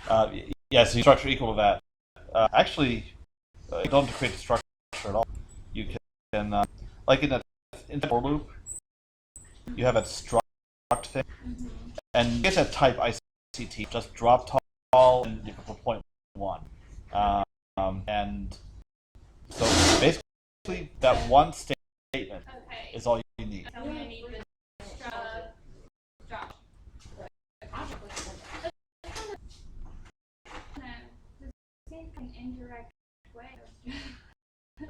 Yeah, so you structure equal to that. Actually, you don't have to create the structure at all. You can, like in the for loop, you have a struct thing, and you get that type ICT, just drop tall and you can put point one. And so basically, that one statement is all you need.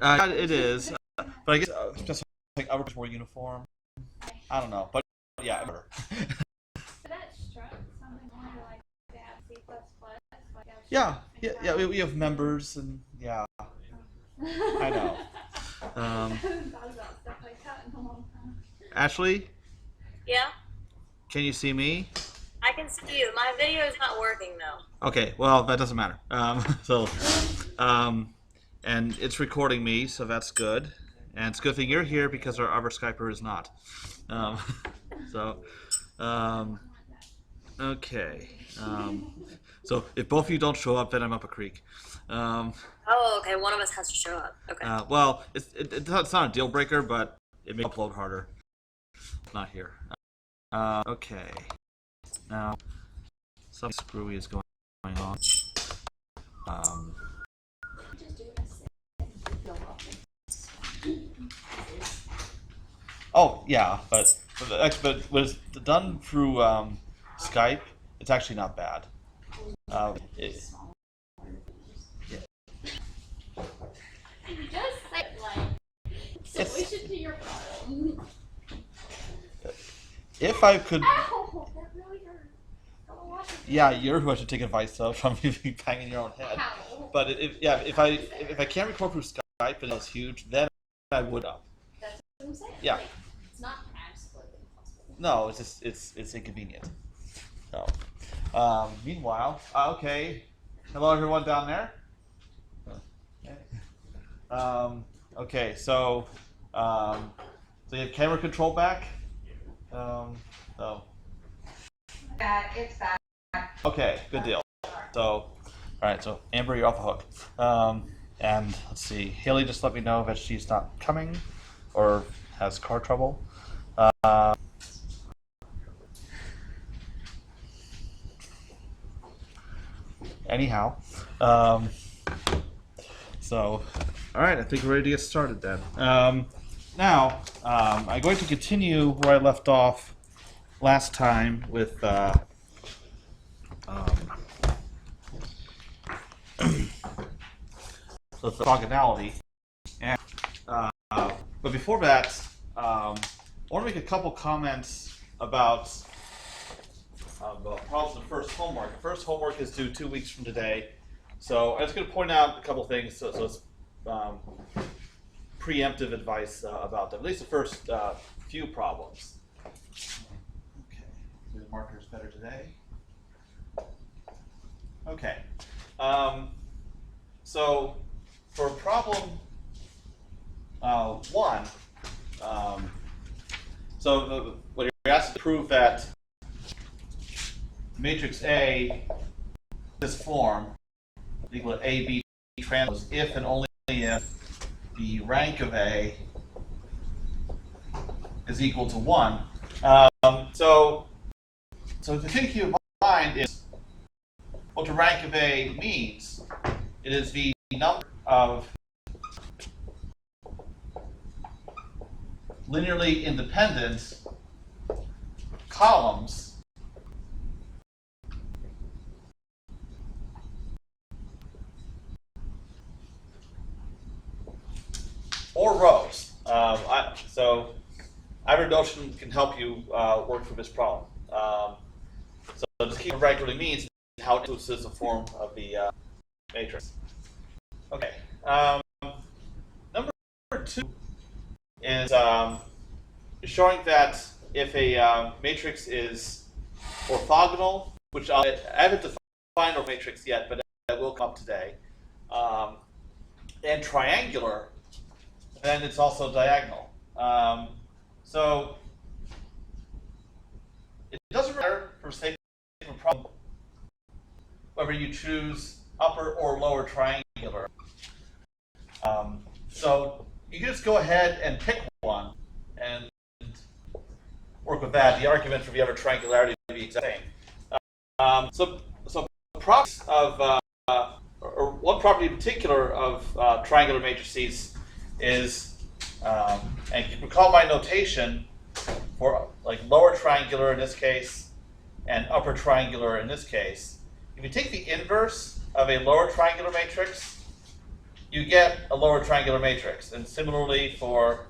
It is, but I guess just like others more uniform. I don't know, but yeah, yeah. We have members, and yeah, I know. Ashley, Yeah, can you see me? I can see you. My video is not working though. Okay, well that doesn't matter. Um, and it's recording me, so that's good. And it's a good thing you're here because our other Skyper is not. Um, so, um, okay. So if both of you don't show up, then I'm up a creek. Um, Oh, okay. One of us has to show up. Okay. well, it's not a deal breaker, but it makes upload harder. Not here. Okay. Now, something screwy is going on. Um, oh yeah, but when it's done through Skype, it's actually not bad. It, You just said like solution to your problem. if I could, Ow! That really hurt. Go wash it. yeah, you're who I should take advice of from you banging your own head. Ow. But if I can't record through Skype and it's huge, then I would up. That's what I'm saying. Yeah. Like, it's not absolutely impossible. No, it's just it's inconvenient. So, meanwhile, okay. Hello, everyone down there. Okay. Okay, so you have camera control back. Oh, It's back. okay, good deal. So, all right, so Amber, you're off the hook. And let's see, Haley just let me know that she's not coming or has car trouble. Anyhow, so, all right, I think we're ready to get started then. Now, I'm going to continue where I left off last time with the orthogonality. And, but before that, I want to make a couple comments about problems in first homework. The first homework is due 2 weeks from today. So I'm just going to point out a couple things. So it's preemptive advice about them. At least the first few problems. Okay, do the markers better today? Okay. So for problem one, what you're asked to prove that matrix A, this form, equal to A, B transpose if and only if the rank of A is equal to 1. So the thing to keep in mind is what the rank of A means. It is the number of linearly independent columns or rows. So Ivor Notion can help you work through this problem. So just keep what rank really means and how it influences the form of the matrix. Okay. Number two is showing that if a matrix is orthogonal, which I haven't defined a matrix yet, but that will come up today, and triangular, then it's also diagonal. So it doesn't matter for sake of a problem whether you choose upper or lower triangular. So you can just go ahead and pick one and work with that. The argument for the other triangularity would be the same. So properties of, or one property in particular of triangular matrices is, and you can recall my notation for like lower triangular in this case and upper triangular in this case. If you take the inverse of a lower triangular matrix, you get a lower triangular matrix, and similarly for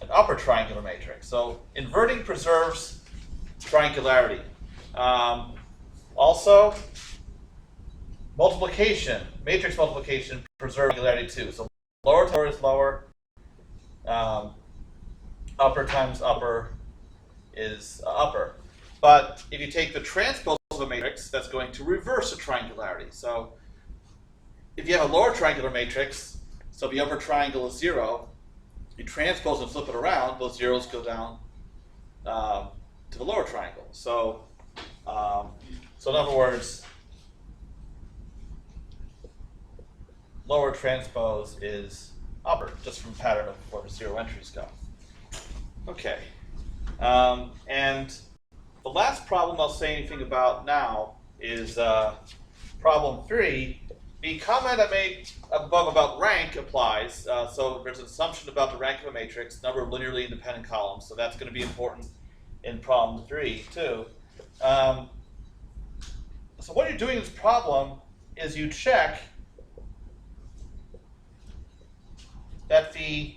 an upper triangular matrix. So inverting preserves triangularity. Also, multiplication, matrix multiplication preserves triangularity too. So lower times lower is lower, upper times upper is upper. But if you take the transpose of a matrix, that's going to reverse the triangularity. So if you have a lower triangular matrix, so the upper triangle is 0, you transpose and flip it around, those zeros go down to the lower triangle. So in other words, lower transpose is upper, just from pattern of where 0 entries go. Okay. And the last problem I'll say anything about now is problem 3. The comment I made above about rank applies. So there's an assumption about the rank of a matrix, number of linearly independent columns. So that's going to be important in problem 3 too. So what you're doing in this problem is you check that the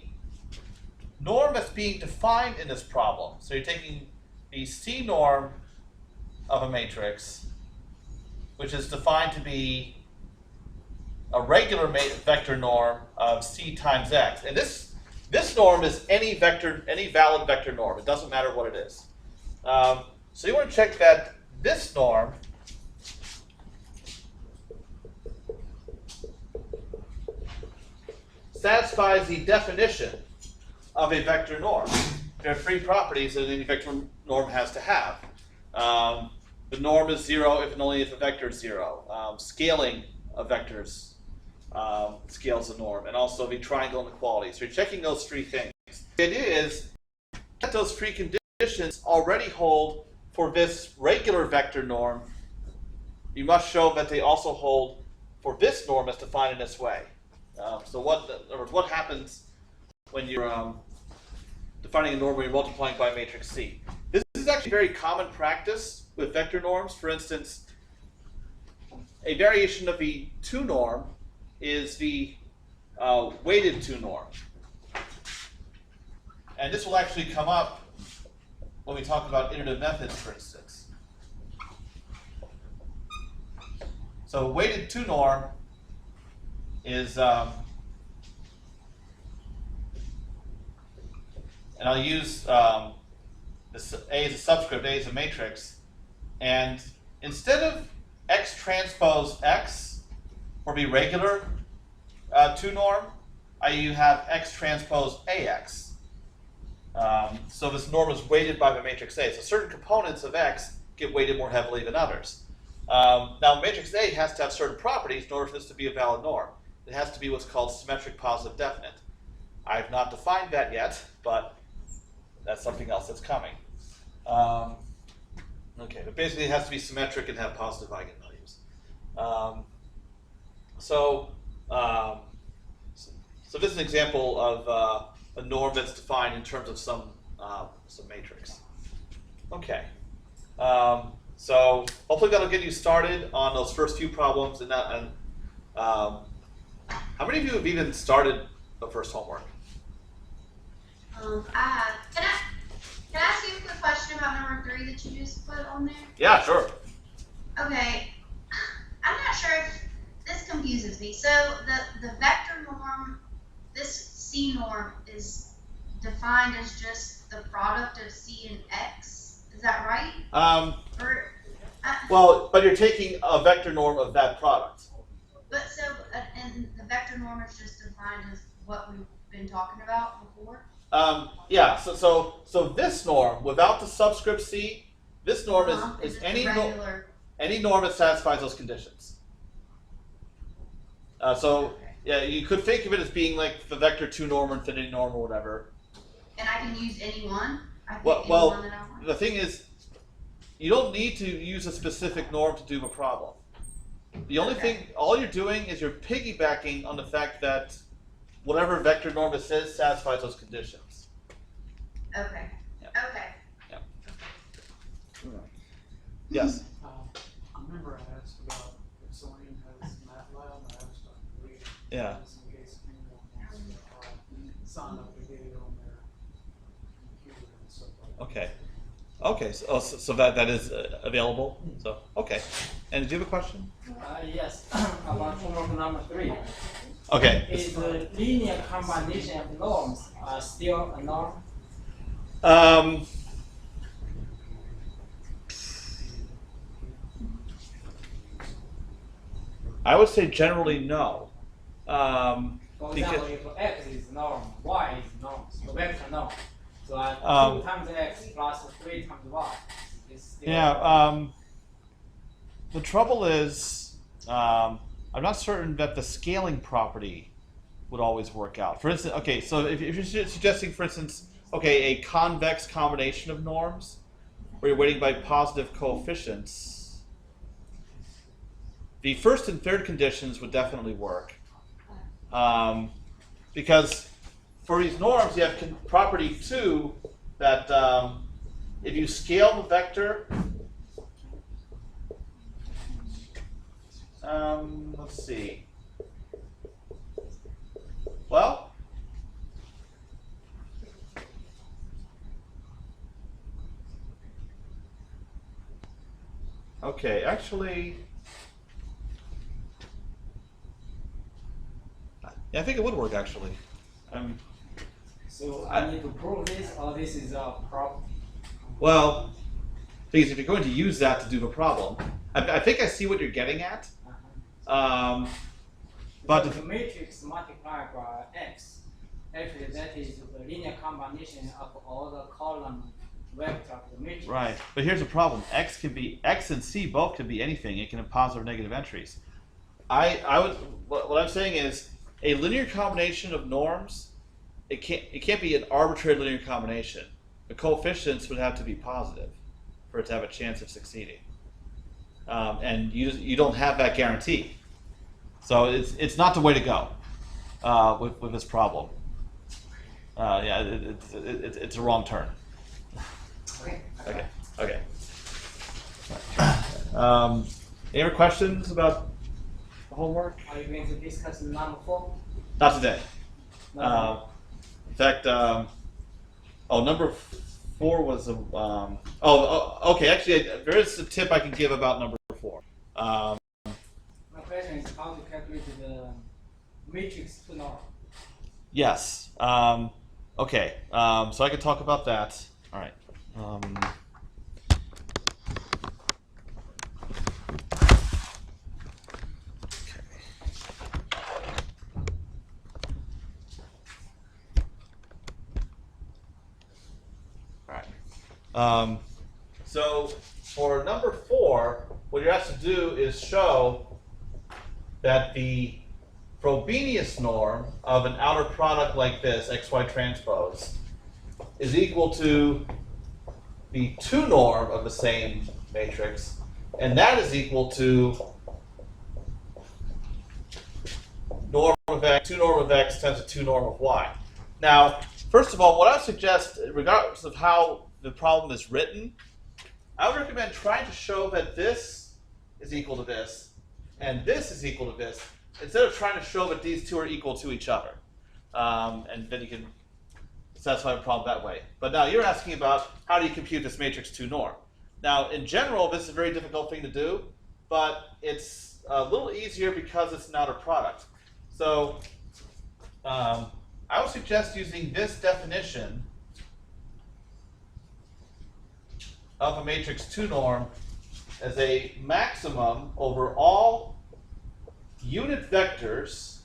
norm that's being defined in this problem. So you're taking the C norm of a matrix, which is defined to be a regular vector norm of C times X. And this norm is any valid vector norm. It doesn't matter what it is. So you want to check that this norm satisfies the definition of a vector norm. There are 3 properties that any vector norm has to have. The norm is 0 if and only if a vector is 0. Scaling of vectors scales the norm, and also the triangle inequality. So you're checking those 3 things. The idea is that those 3 conditions already hold for this regular vector norm. You must show that they also hold for this norm as defined in this way. So what happens when you're defining a norm where you're multiplying by matrix C? This is actually very common practice with vector norms. For instance, a variation of the 2 norm is the weighted 2 norm. And this will actually come up when we talk about iterative methods, for instance. So weighted 2 norm is, and I'll use this A as a subscript, A as a matrix, and instead of X transpose X, or be regular 2 norm, you have X transpose AX. So this norm is weighted by the matrix A. So certain components of X get weighted more heavily than others. Now matrix A has to have certain properties in order for this to be a valid norm. It has to be what's called symmetric positive definite. I have not defined that yet, but that's something else that's coming. Okay, but basically it has to be symmetric and have positive eigenvalues. So this is an example of a norm that's defined in terms of some matrix. Okay. So hopefully that'll get you started on those first few problems. How many of you have even started the first homework? I have. Can I ask you a quick question about number 3 that you just put on there? Yeah, sure. Okay. I'm not sure if this confuses me. So the vector norm, this C norm, is defined as just the product of C and X. Is that right? Well, but you're taking a vector norm of that product. But so, and the vector norm is just defined as what we've been talking about before? Yeah, so this norm, without the subscript C, this norm is any norm that satisfies those conditions. So yeah, you could think of it as being like the vector 2 norm or infinity norm or whatever. And I can use any one? I pick Well, any well, one that I want? the thing is, you don't need to use a specific norm to do a problem. The only thing, all you're doing is you're piggybacking on the fact that whatever vector norm this is satisfies those conditions. Okay. Yeah. Okay. Yes. Remember I asked about if someone has MATLAB, I asked about reading. Yeah. Just in case anyone wants to sign up to get it on their computer and stuff like that. Okay. Okay. So that is available. So okay. And do you have a question? Yes, about homework number 3. Okay. Is the linear combination of norms still a norm? I would say generally no. For Because- example, if x is norm, y is norm, so vector norm. So 2 times x plus 3 times y is still Yeah. The trouble is, I'm not certain that the scaling property would always work out. For instance, okay, so if you're suggesting, for instance, okay, a convex combination of norms, where you're weighting by positive coefficients, the first and third conditions would definitely work. Because for these norms, you have property 2 that if you scale the vector, let's see. Well, okay, actually, yeah, I think it would work actually. So I need to prove this, or this is a problem? Well, because if you're going to use that to do the problem, I think I see what you're getting at. But So the matrix multiplied by x, actually that is the linear combination of all the column vector of the matrix. right, but here's the problem: x and c both can be anything. It can have positive or negative entries. What I'm saying is a linear combination of norms. It can't be an arbitrary linear combination. The coefficients would have to be positive for it to have a chance of succeeding. And you don't have that guarantee. So it's not the way to go with this problem. Yeah, it's a wrong turn. Okay. Any other questions about the homework? Are you going to discuss number 4? Not today. No. In fact, number 4 was okay. Actually, there is a tip I can give about number 4. My question is how to calculate the matrix to norm. Yes. Okay. So I can talk about that. All right. So for number 4, what you're asked to do is show that the Frobenius norm of an outer product like this, xy transpose, is equal to the 2 norm of the same matrix, and that is equal to norm of x, 2 norm of x times the 2 norm of y. Now, first of all, what I would suggest, regardless of how the problem is written, I would recommend trying to show that this is equal to this, and this is equal to this, instead of trying to show that these two are equal to each other. And then you can satisfy the problem that way. But now you're asking about how do you compute this matrix 2 norm. Now, in general, this is a very difficult thing to do, but it's a little easier because it's an outer product. So I would suggest using this definition of a matrix 2 norm as a maximum over all unit vectors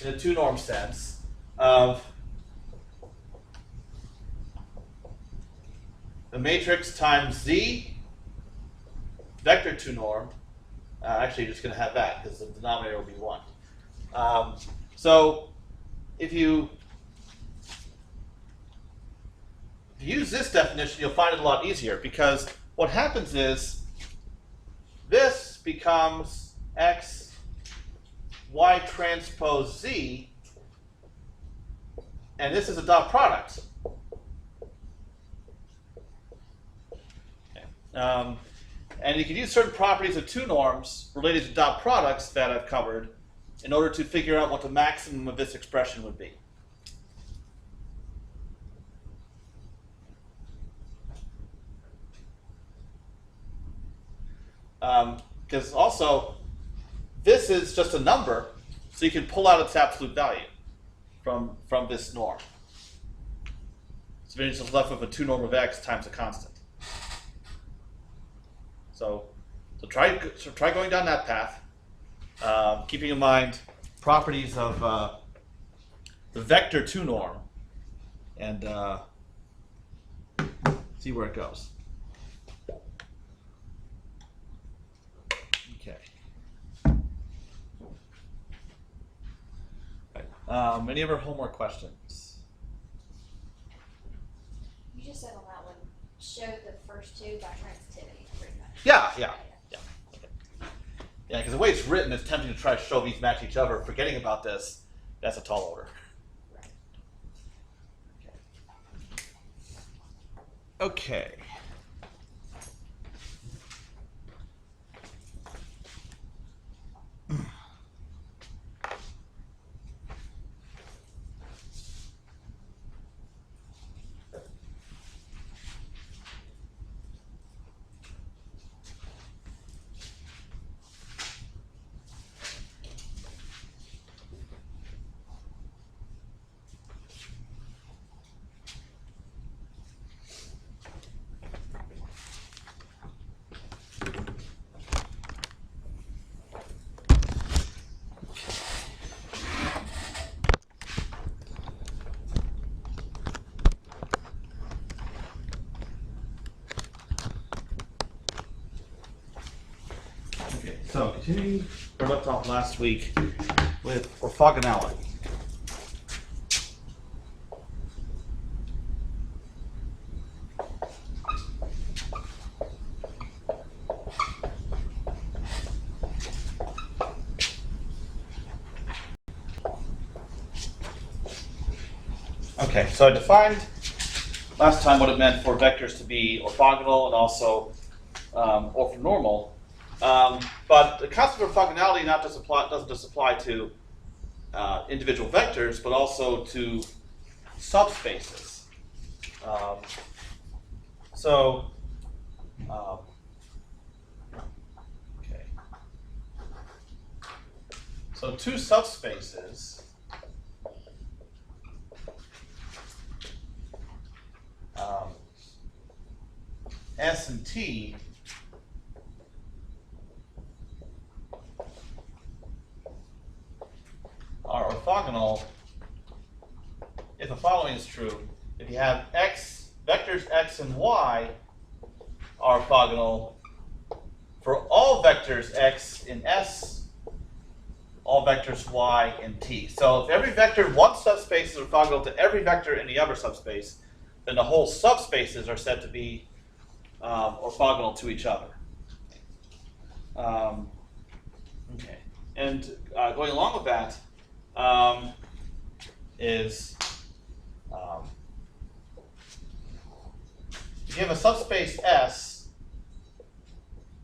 in a 2 norm sense of the matrix times z vector 2 norm Actually, you're just going to have that because the denominator will be 1. So if you use this definition, you'll find it a lot easier because what happens is this becomes x y transpose z, and this is a dot product. Okay. And you can use certain properties of 2 norms related to dot products that I've covered in order to figure out what the maximum of this expression would be. Because also, this is just a number, so you can pull out its absolute value from this norm. So you're just left with a 2 norm of x times a constant. So try going down that path, keeping in mind properties of the vector 2 norm, and see where it goes. Okay. Any other homework questions? You just said on that one, show the first 2 by transitivity, pretty much. Yeah. Yeah, because the way it's written, it's tempting to try to show these match each other. Forgetting about this, that's a tall order. Okay. So, continuing where we left off last week with orthogonality. Okay, so I defined last time what it meant for vectors to be orthogonal and also orthonormal. But the concept of orthogonality doesn't just apply to individual vectors, but also to subspaces. Okay. So 2 subspaces S and T are orthogonal if the following is true. If you have vectors x and y are orthogonal for all vectors x in S, all vectors y in T. So if every vector in one subspace is orthogonal to every vector in the other subspace, then the whole subspaces are said to be orthogonal to each other. Okay, and going along with that is if you have a subspace S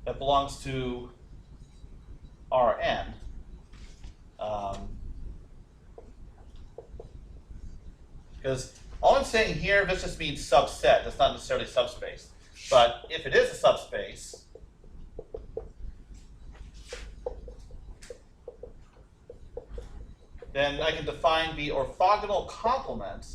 that belongs to Rn, because all I'm saying here, this just means subset. That's not necessarily subspace. But if it is a subspace, then I can define the orthogonal complement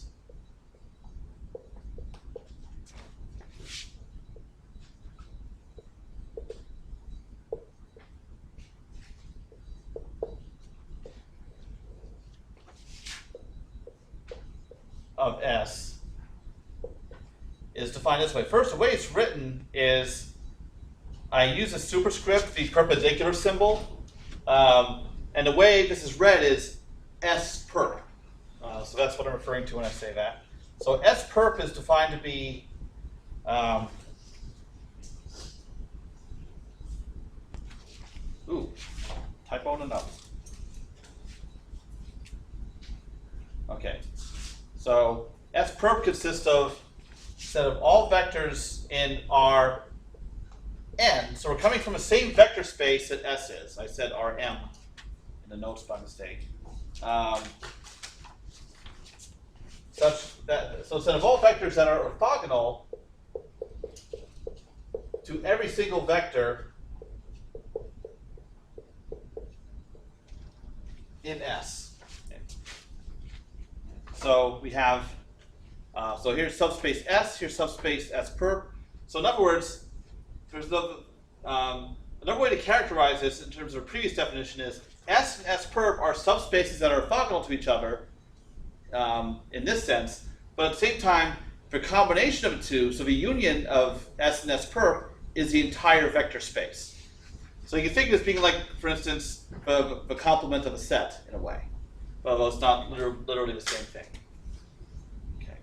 of S is defined this way. First, the way it's written is I use a superscript, the perpendicular symbol, and the way this is read is S perp. So that's what I'm referring to when I say that. So S perp is defined to be typo in the notes. Okay, so S perp consists of set of all vectors in R n. So we're coming from the same vector space that S is. I said Rm in the notes by mistake. Such that so set of all vectors that are orthogonal to every single vector in S. Okay. So we have so here's subspace S, here's subspace S perp. So in other words, there's another way to characterize this in terms of a previous definition is S and S perp are subspaces that are orthogonal to each other in this sense, but at the same time, the combination of the two, so the union of S and S perp is the entire vector space. So you can think of this being like, for instance, the complement of a set in a way, although it's not literally the same thing. Okay.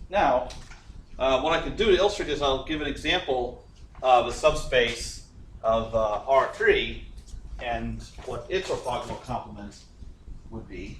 Now, what I can do to illustrate this, I'll give an example of a subspace of R3 and what its orthogonal complement would be.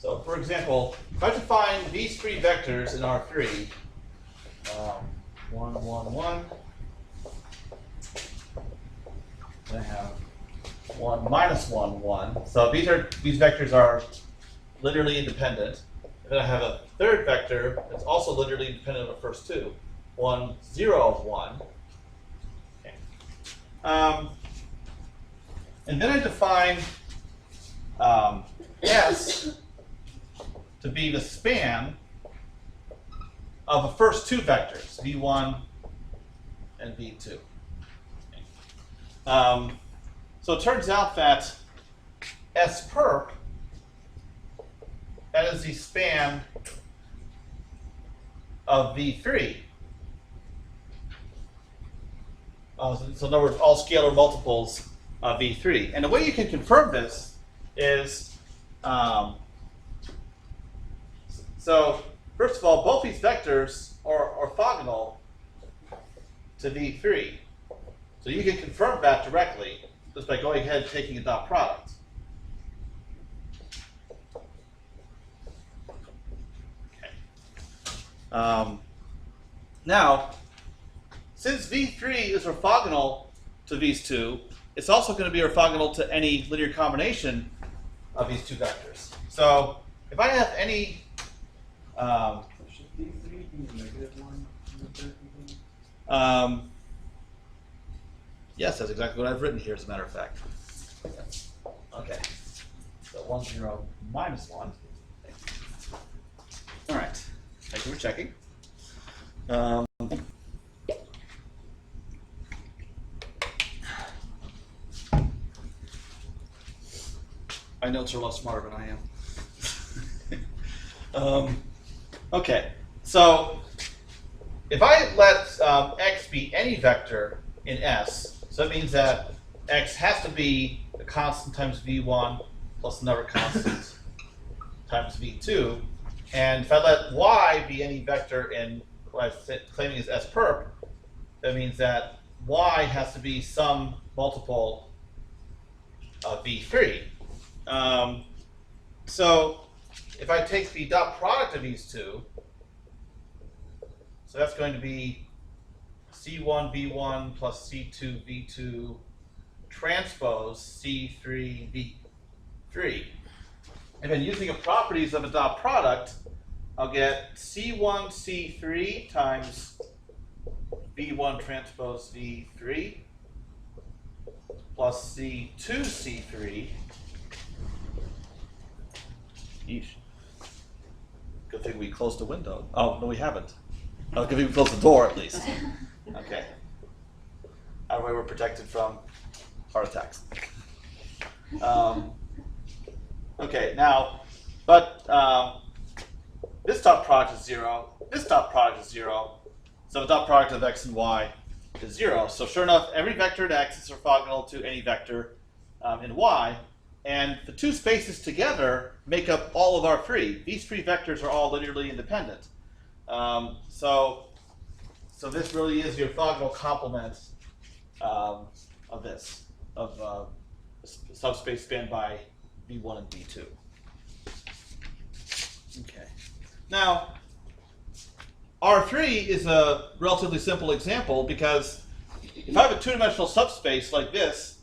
So, for example, if I define these three vectors in R3, 1, 1, 1, then I have 1, minus 1, 1. So these vectors are linearly independent. And then I have a third vector that's also linearly independent of the first two, 1, 0, 1. Okay. And then I define S to be the span of the first two vectors, v1 and v2. Okay. So it turns out that S perp, that is the span of v3. So in other words, all scalar multiples of v3. And the way you can confirm this is so, first of all, both these vectors are orthogonal to V3. So you can confirm that directly just by going ahead and taking a dot product. Okay. Now, since V3 is orthogonal to these two, it's also going to be orthogonal to any linear combination of these two vectors. So, if I have any Should V3 be -1 in the third component? yes, that's exactly what I've written here, as a matter of fact. Okay. So 1, 0, minus 1. All right. Thank you for checking. My notes are a lot smarter than I am. Okay, so if I let x be any vector in S, so that means that x has to be a constant times v1 plus another constant times v2. And if I let y be any vector in what I'm claiming is S perp, that means that y has to be some multiple of v3. So if I take the dot product of these two, so that's going to be C1 V1 plus C2 V2 transpose C3 V3. And then using the properties of a dot product, I'll get C1 C3 times V1 transpose V3 plus C2 C3. Yeesh. Good thing we closed the window. Oh, no, we haven't. Oh, good thing we closed the door at least. Okay. That way we're protected from heart attacks. Okay, now, but this dot product is 0. This dot product is 0. So the dot product of x and y is 0. So sure enough, every vector in x is orthogonal to any vector in y. And the two spaces together make up all of our three. These three vectors are all linearly independent. So this really is the orthogonal complement of this, of subspace spanned by V1 and V2. Okay. Now, R3 is a relatively simple example because if I have a two-dimensional subspace like this,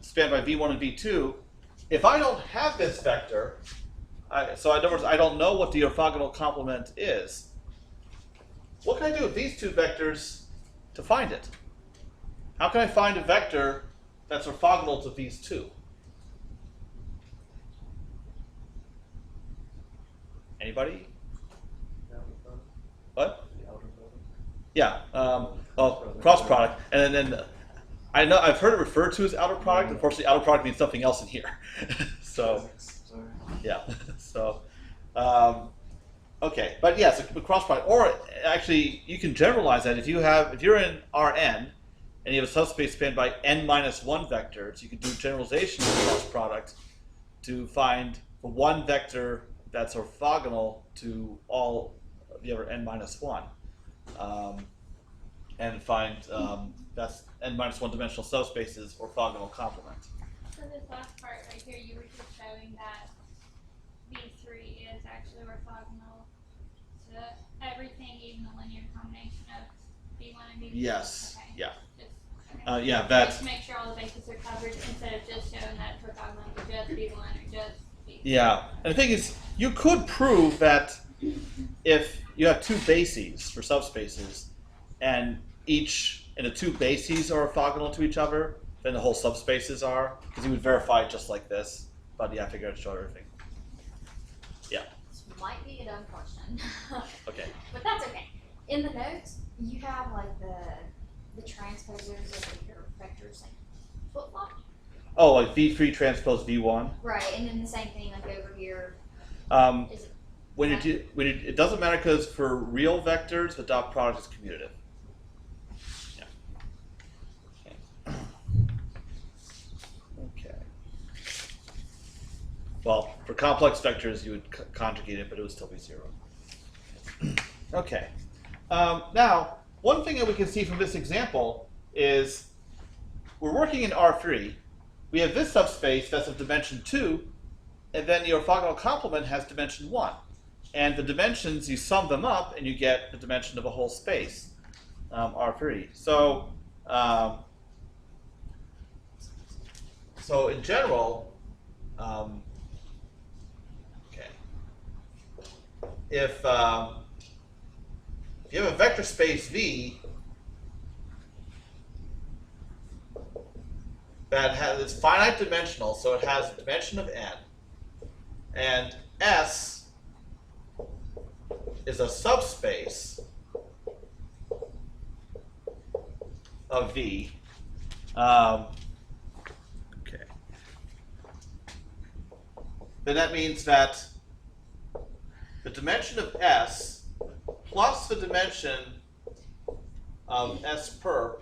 spanned by V1 and V2, if I don't have this vector, so in other words, I don't know what the orthogonal complement is, what can I do with these two vectors to find it? How can I find a vector that's orthogonal to these two? Anybody? What? Yeah. Well, cross product, and then I know I've heard it referred to as outer product. Unfortunately, outer product means something else in here. So yeah. So okay, but yes, a cross product, or actually, you can generalize that. If you're in Rn and you have a subspace spanned by n-1 vectors, you can do generalization of the cross product to find the one vector that's orthogonal to all the other n-1, and find that's n-1 dimensional subspaces orthogonal complement. So this last part right here, you were just showing that V3 is actually orthogonal to everything, even the linear combination of V1 and V2? Yes. Okay. Yeah. Just, okay. Yeah, that's Just to make sure all the bases are covered instead of just showing that it's orthogonal to just V1 or just V2. yeah. And the thing is, you could prove that if you have two bases for subspaces, and the two bases are orthogonal to each other, then the whole subspaces are, because you would verify it just like this. But yeah, I figured I'd show everything. Yeah. This might be a dumb question. Okay. But that's okay. In the notes, you have like the transposers of your vectors like flip-flop. Oh, like V3 transpose V1. Right, and then the same thing like over here. Is it It doesn't matter because for real vectors, the dot product is commutative. Yeah. Okay. Well, for complex vectors, you would conjugate it, but it would still be 0. Okay. Now, one thing that we can see from this example is we're working in R3. We have this subspace that's of dimension 2, and then the orthogonal complement has dimension 1. And the dimensions, you sum them up, and you get the dimension of a whole space, R3. So in general, okay, if you have a vector space V that it's finite dimensional, so it has a dimension of n, and S is a subspace of V. Okay. Then that means that the dimension of S plus the dimension of S perp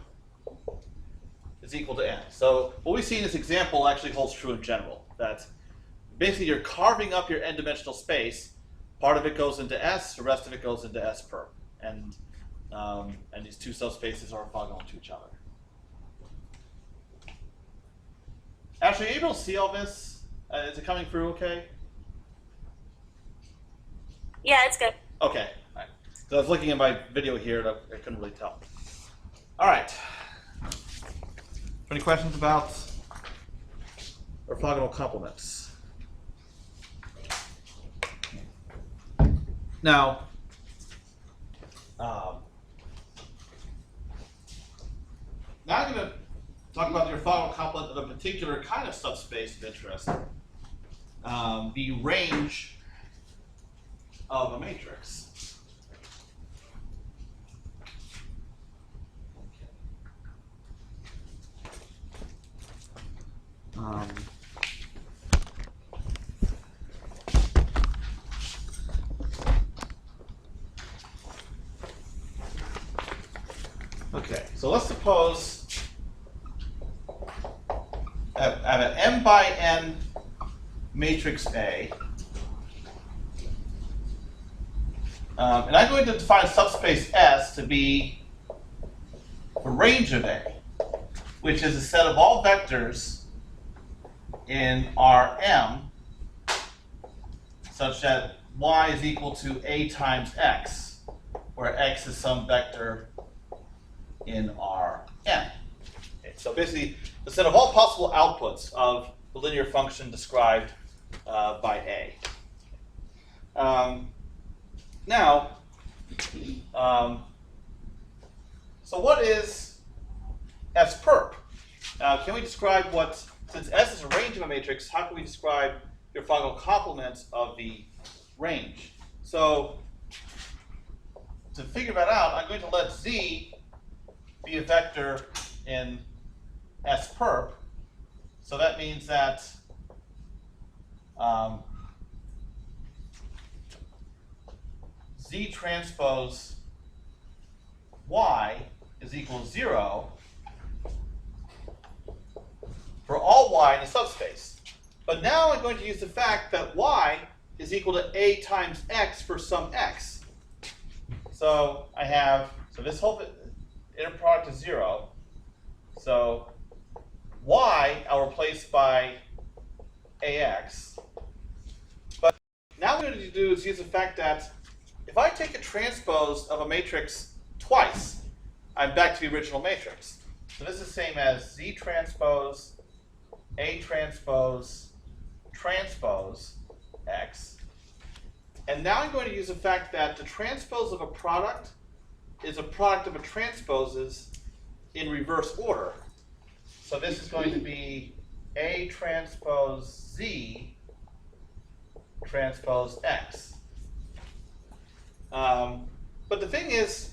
is equal to n. So what we see in this example actually holds true in general. That basically you're carving up your n-dimensional space. Part of it goes into S, the rest of it goes into S perp. And these two subspaces are orthogonal to each other. Ashley, are you able to see all this? Is it coming through okay? Yeah, it's good. Okay. All right. So I was looking at my video here and I couldn't really tell. All right. Any questions about orthogonal complements? Now, now I'm going to talk about the orthogonal complement of a particular kind of subspace of interest, the range of a matrix. Okay, so let's suppose I have an m by n matrix A, and I'm going to define subspace S to be the range of A, which is a set of all vectors in Rm such that y is equal to A times x, where x is some vector in Rn. Okay, so basically, the set of all possible outputs of the linear function described by A. So what is S perp? Can we describe what, since S is a range of a matrix, how can we describe the orthogonal complement of the range? So to figure that out, I'm going to let Z be a vector in S perp. So that means that Z transpose Y is equal to 0 for all Y in the subspace. But now I'm going to use the fact that Y is equal to A times X for some X. So I have, so this whole inner product is 0. So Y I'll replace by AX. But now what I'm going to do is use the fact that if I take a transpose of a matrix twice, I'm back to the original matrix. So this is the same as Z transpose, A transpose, transpose X. And now I'm going to use the fact that the transpose of a product is a product of a transposes in reverse order. So this is going to be A transpose Z transpose X. But the thing is,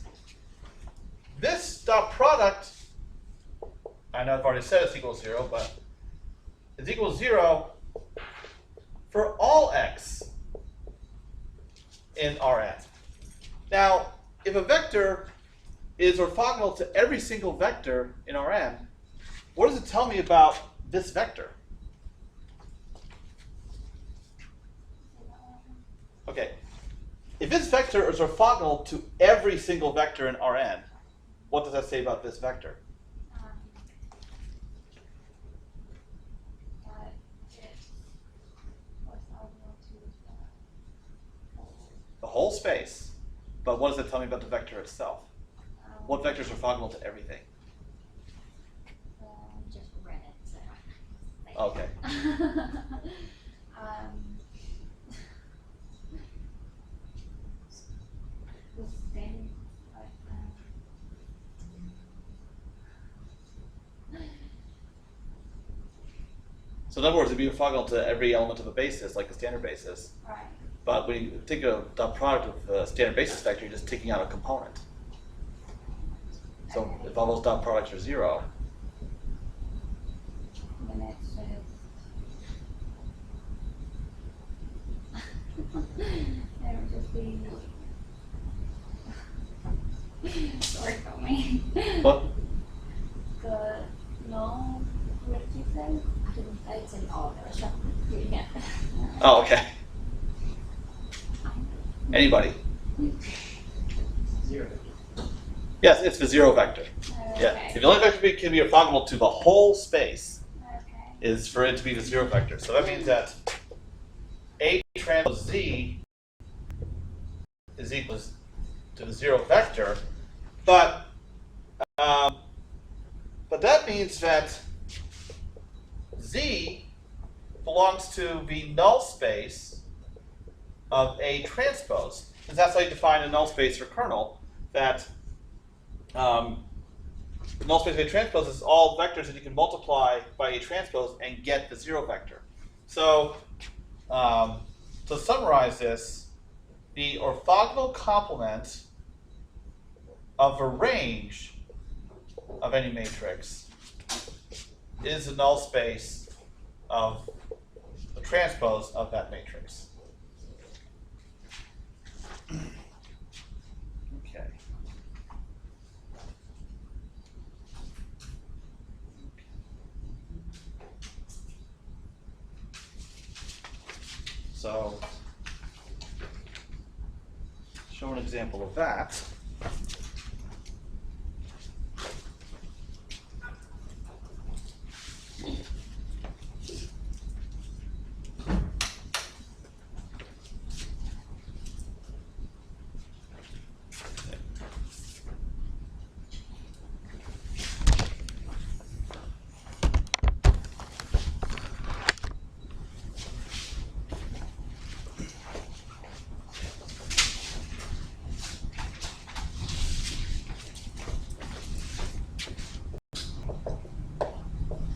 this dot product, I know I've already said it's equal to 0, but it's equal to 0 for all X in Rn. Now, if a vector is orthogonal to every single vector in Rn, what does it tell me about this vector? Okay, if this vector is orthogonal to every single vector in Rn, what does that say about this vector? That it's orthogonal to The whole space. But what does it tell me about the vector itself? What vector is orthogonal to everything? Just read it, so. Okay. The standard, So in other words, it'd be orthogonal to every element of a basis, like the standard basis. right. But when you take a dot product of a standard basis vector, you're just taking out a component. So if all those dot products are 0, Then it would just be. Sorry about me. what? The no. What did you say? I didn't say it's in order, so you can't. Oh, okay. Anybody? 0. Yes, it's the 0 vector. Yeah. Okay. If the only vector can be orthogonal to the whole space, Okay. is for it to be the 0 vector. So that means that A transpose Z is equal to the 0 vector, but that means that Z belongs to the null space of A transpose. is that's how you define a null space for kernel. That the null space of A transpose is all vectors that you can multiply by A transpose and get the 0 vector. So to summarize this, the orthogonal complement of a range of any matrix is the null space of the transpose of that matrix. Okay. So, show an example of that.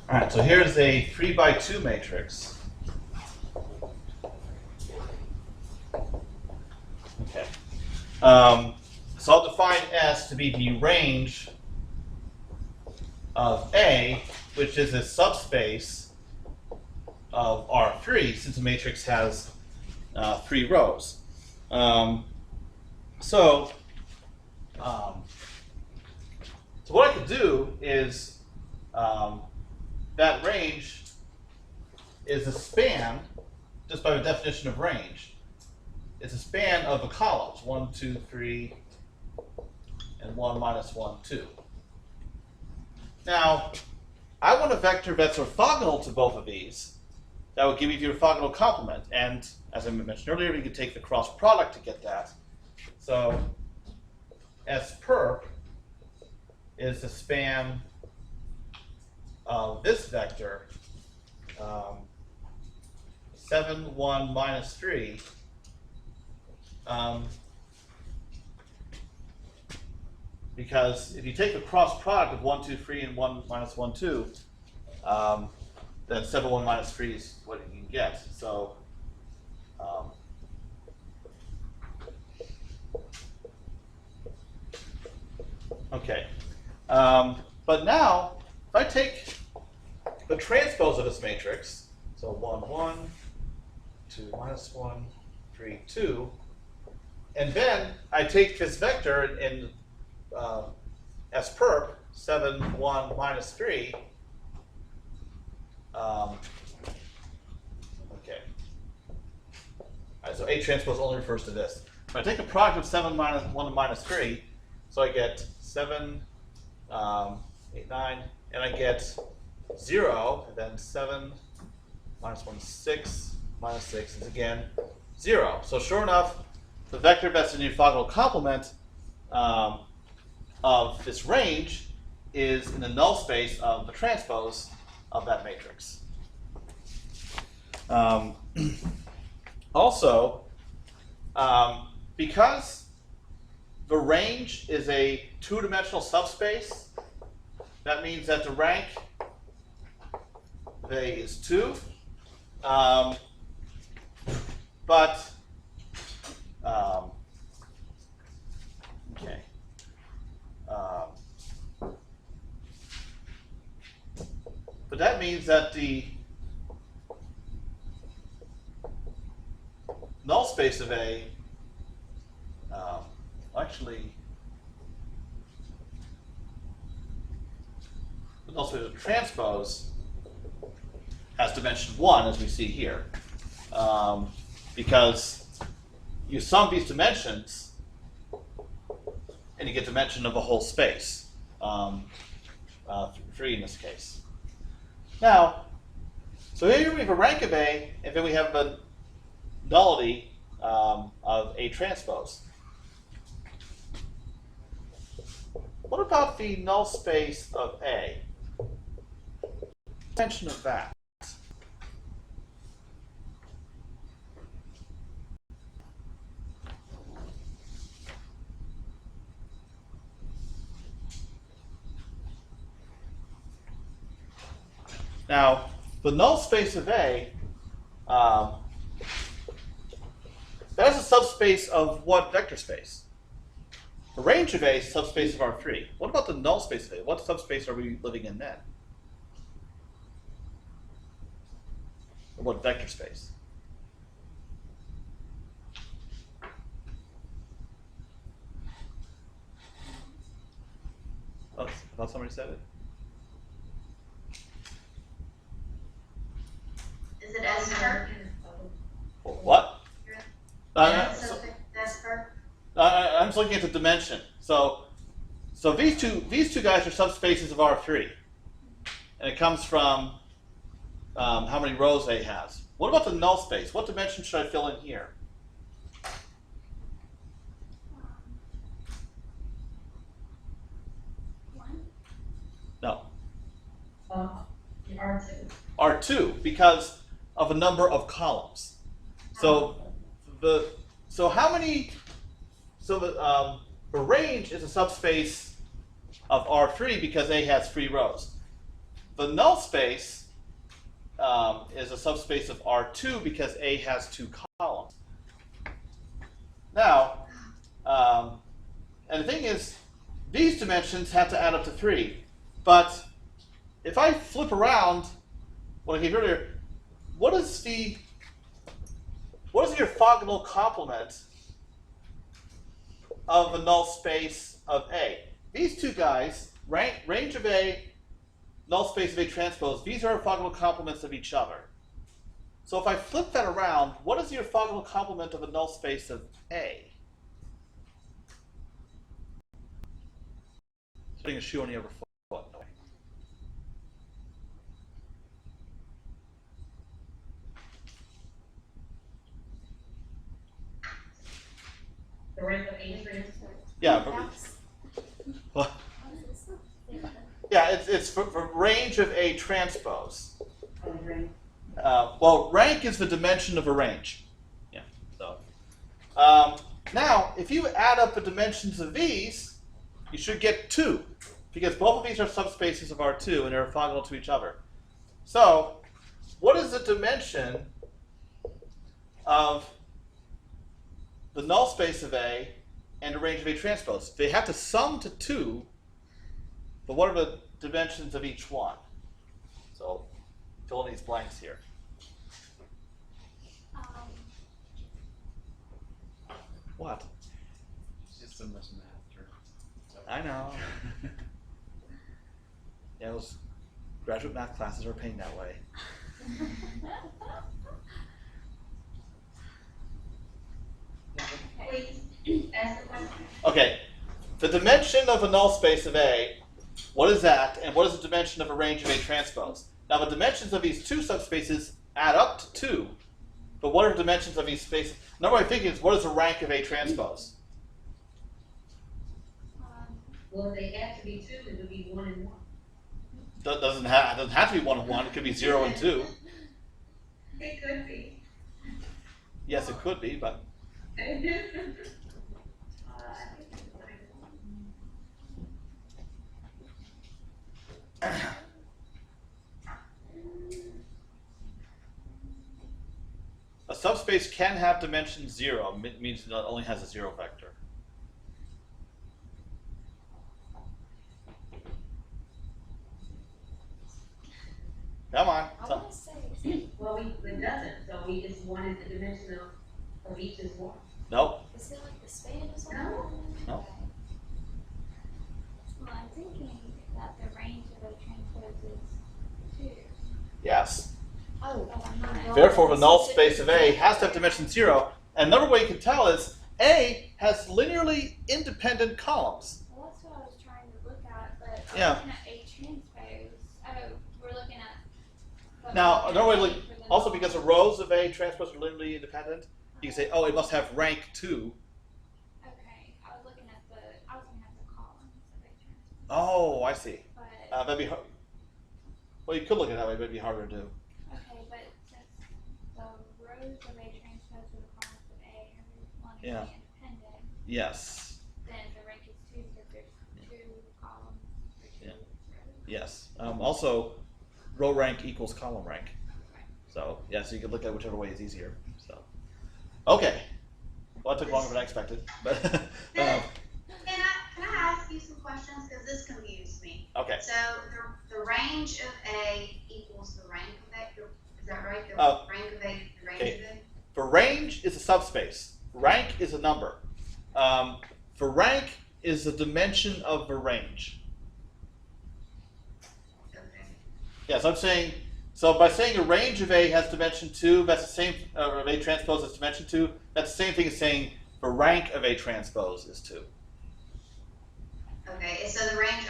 All right, so here's a 3x2 matrix. Okay. So I'll define S to be the range of A, which is a subspace of R3, since the matrix has 3 rows. So what I could do is that range is a span, just by the definition of range. It's a span of the columns, 1, 2, 3, and 1 minus 1, 2. Now, I want a vector that's orthogonal to both of these. That would give you the orthogonal complement. And as I mentioned earlier, we could take the cross product to get that. So S perp is the span of this vector, 7, 1, minus 3, because if you take the cross product of 1, 2, 3 and 1 minus 1, 2, then 7, 1 minus 3 is what you can get. So okay, but now if I take the transpose of this matrix, so 1, 1, 2, minus 1, 3, 2, and then I take this vector in S perp, 7, 1, minus 3, okay. All right, so A transpose only refers to this. If I take a product of 7 minus 1 and minus 3, so I get 7, 8, 9, and I get 0, and then 7 minus 1 is 6, minus 6 is again 0. So sure enough, the vector that's in the orthogonal complement of this range is in the null space of the transpose of that matrix. Also, because the range is a 2-dimensional subspace, that means that the rank of A is 2. Okay. But that means that the null space of A, actually, the null space of transpose has dimension 1, as we see here, because you sum these dimensions and you get dimension of the whole space, 3 in this case. Now, so here we have a rank of A, and then we have the nullity of A transpose. What about the null space of A? Dimension of that. Now, the null space of A, that is a subspace of what vector space? The range of A is a subspace of R3. What about the null space of A? What subspace are we living in then? Or what vector space? Oh, I thought somebody said it. Is it Esper? What? So Esper? I'm just looking at the dimension. So these two guys are subspaces of R3, and it comes from how many rows A has. What about the null space? What dimension should I fill in here? One. No, R2. R2 because of a number of columns. So how many? So the range is a subspace of R3 because A has 3 rows. The null space is a subspace of R2 because A has 2 columns. Now, and the thing is, these dimensions have to add up to 3. But if I flip around what I gave earlier, what is the orthogonal complement of a null space of A? These two guys, range of A, null space of A transpose, these are orthogonal complements of each other. So if I flip that around, what is the orthogonal complement of a null space of A? Putting a shoe on the other foot. The range of A transpose. Yeah, but, yeah, it's for range of A transpose. Well, rank is the dimension of a range. Yeah. So now, if you add up the dimensions of these, you should get 2, because both of these are subspaces of R2 and they're orthogonal to each other. So, what is the dimension of the null space of A and the range of A transpose? They have to sum to 2, but what are the dimensions of each one? So fill in these blanks here. What? It's just so much math term. I know. Yeah, those graduate math classes are a pain that way. Please, ask the question. Okay, the dimension of a null space of A, what is that, and what is the dimension of a range of A transpose? Now the dimensions of these two subspaces add up to 2, but what are the dimensions of these spaces? Number I'm thinking is, what is the rank of A transpose? Well, if they have to be 2, it would be 1 and 1. Doesn't have to be 1 and 1, it could be 0 and 2. It could be. Yes, it could be, but a subspace can have dimension 0, means it only has a 0 vector. Come on. I want to say, Well, it doesn't, so we just wanted the dimension of each is 1. Nope. is it like the span or something? No. Well, I'm thinking that the range of a transpose is 2. Yes. Oh, Therefore, the null space of A has to have dimension 0. And another way you can tell is A has linearly independent columns. Well, that's what I was trying to look at, but I'm Yeah. looking at A transpose. Oh, we're looking at. but Now, we're another way, looking like, for the also null. because the rows of A transpose are linearly independent, you can say, oh, it must have rank 2. Okay, I was looking at the columns of A transpose. Oh, I see. But That'd be hard. Well, you could look at it that way, but it'd be harder to do. okay, but since the rows of A transpose or the columns of A are Yeah. linearly independent, Yes. then the rank is 2 because there's 2 columns for 2 Yeah. rows. Yes. Also, row rank equals column rank. So yeah, so you can look at whichever way is easier. So okay, well, it took longer than I expected, but Can I ask you some questions, because this confused me? okay. So the range of A equals the rank of A, is that right? The rank of A, the range okay. of A? For range is a subspace. Rank is a number. For rank is the dimension of the range. Okay. Yeah, so I'm saying, so by saying a range of A has dimension 2, that's the same, of A transpose has dimension 2, that's the same thing as saying the rank of A transpose is 2. Okay, so the range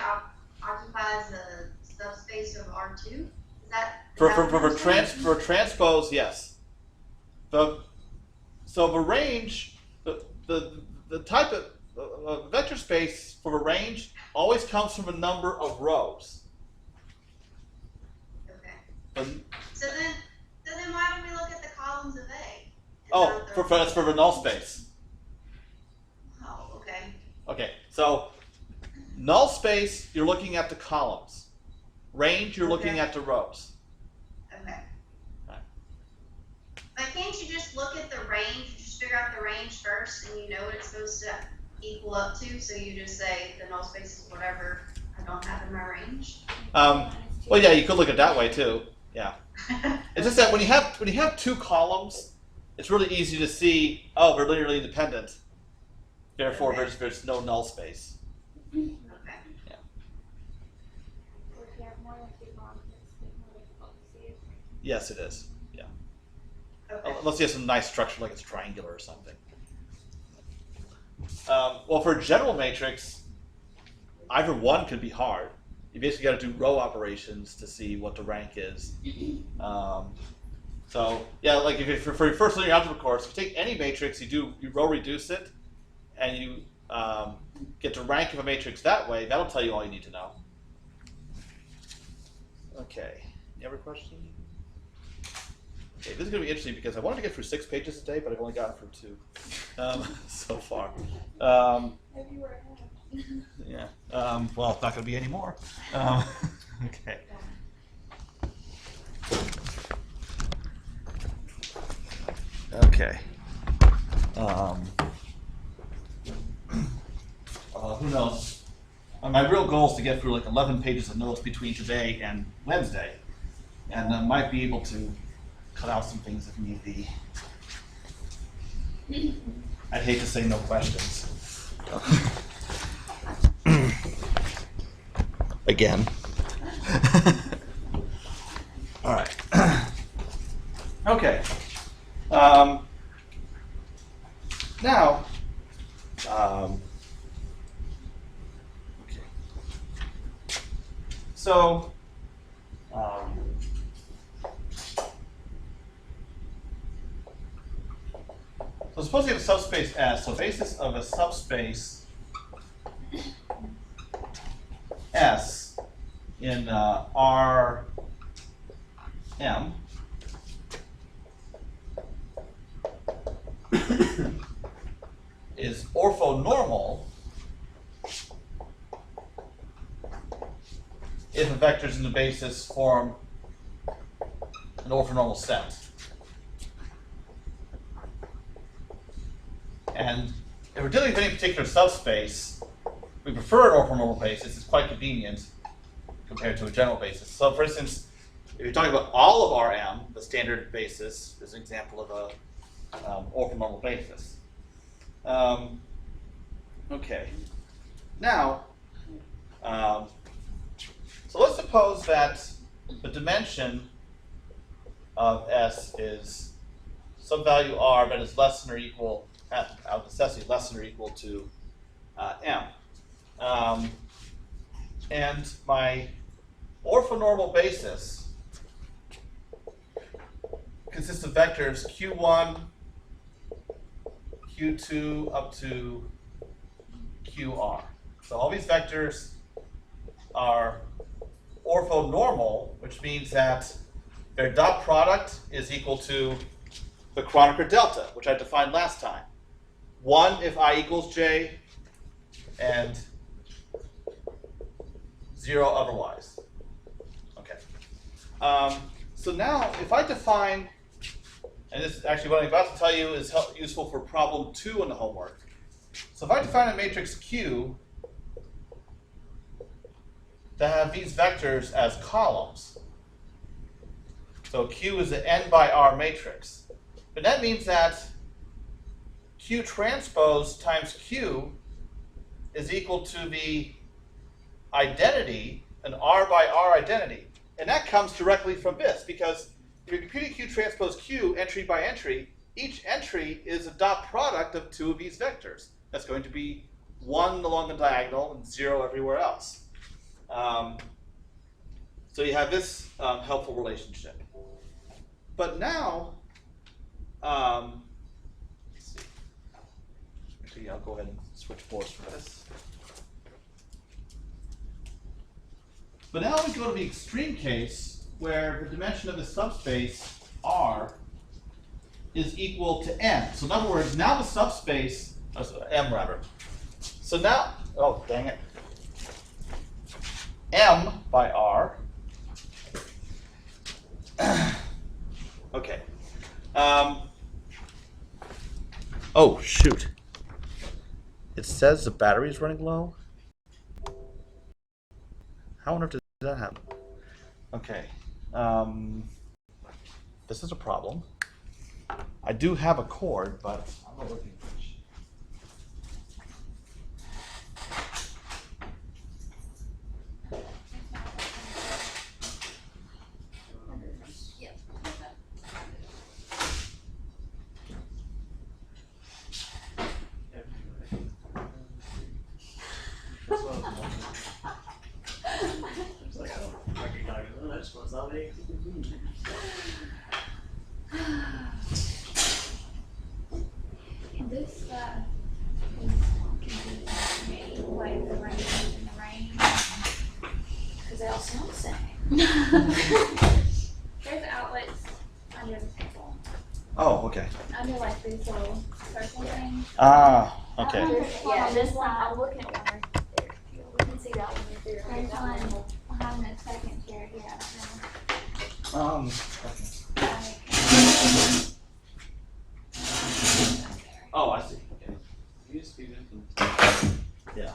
occupies the subspace of R2? Is that? For transpose, yes. So the range, the type of vector space for a range always comes from a number of rows. Okay. But, So then why do we look at the columns of A? that's for the null space. Oh, okay. Okay, so null space, you're looking at the columns. Range, you're looking at the rows. Okay. Right. But can't you just look at the range, just figure out the range first, and you know what it's supposed to equal up to, so you just say the null space is whatever I don't have in my range? Well, yeah, you could look at it that way too. Yeah. It's just that when you have two columns, it's really easy to see, oh, they're linearly independent. Therefore, Okay. there's no null space. Okay. Or if you have more than 2 columns, it's more difficult to see. Yes, it is. Yeah. Okay. Unless you have some nice structure like it's triangular or something. Well, for a general matrix, either one could be hard. You basically got to do row operations to see what the rank is. So yeah, like if for your first linear algebra course, if you take any matrix, you row reduce it, and you get the rank of a matrix that way. That'll tell you all you need to know. Okay. You have a question? Okay, this is going to be interesting because I wanted to get through 6 pages a day, but I've only gotten through 2 so far. Yeah. Well, it's not going to be any more. Okay. Okay. Who knows? My real goal is to get through like 11 pages of notes between today and Wednesday, and I might be able to cut out some things if need be. I'd hate to say no questions. Again. All right. Okay. Now, okay. So, so suppose you have a subspace S. So basis of a subspace S in R M is orthonormal if the vectors in the basis form an orthonormal set. And if we're dealing with any particular subspace, we prefer an orthonormal basis. It's quite convenient compared to a general basis. So for instance, if you're talking about all of Rm, the standard basis is an example of a orthonormal basis. Okay. Now, so let's suppose that the dimension of S is some value R that is less than or equal, out of necessity, less than or equal to M. And my orthonormal basis consists of vectors Q1, Q2 up to QR. So all these vectors are orthonormal, which means that their dot product is equal to the Kronecker delta, which I defined last time. 1 if I equals j, and 0 otherwise. Okay. So now, if I define, and this is actually what I'm about to tell you is useful for problem 2 in the homework. So if I define a matrix Q that have these vectors as columns, so Q is the n by R matrix, but that means that Q transpose times Q is equal to the identity, an R by R identity. And that comes directly from this, because if you're computing Q transpose Q entry by entry, each entry is a dot product of 2 of these vectors. That's going to be 1 along the diagonal and 0 everywhere else. So you have this helpful relationship. But now, let's see. Actually, I'll go ahead and switch boards for this. But now we go to the extreme case where the dimension of the subspace R is equal to n. So in other words, now the subspace, M rather. So now, oh dang it, M by R. Okay. Oh shoot. It says the battery is running low. How on earth did that happen? Okay. This is a problem. I do have a cord, but I'm not looking for it. That's what I was wondering. It's like, I don't recognize it. I just want to say, This stuff is confusing to me, like the range and the range, Because they all sound the same. there's outlets under the table, Oh, okay. under like these little circle things. Ah, okay. Yeah, this one, I'm looking at one right there. We can see that one right there. There's one behind the second chair here, I Okay. don't know. Like, Oh, I see. Okay. you used to be different. Yeah.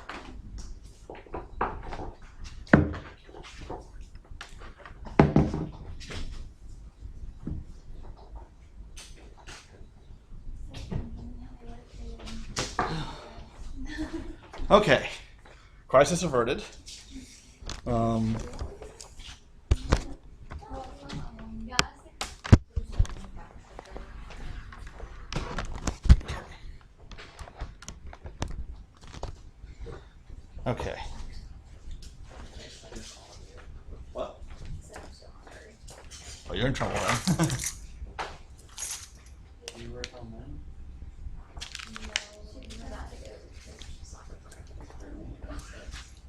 Okay. Crisis averted. Okay. What? Oh, you're in trouble then. Do you work on them?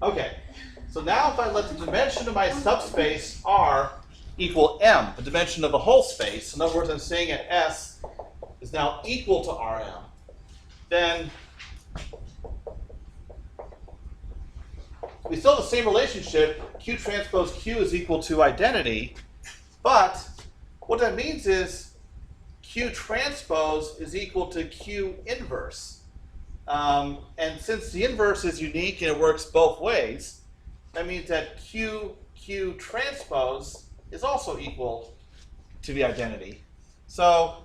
Okay. So now if I let the dimension of my subspace R equal M, the dimension of the whole space, in other words, I'm saying that S is now equal to Rm, then we still have the same relationship. Q transpose Q is equal to identity, but what that means is Q transpose is equal to Q inverse. And since the inverse is unique and it works both ways, that means that Q transpose is also equal to the identity. So,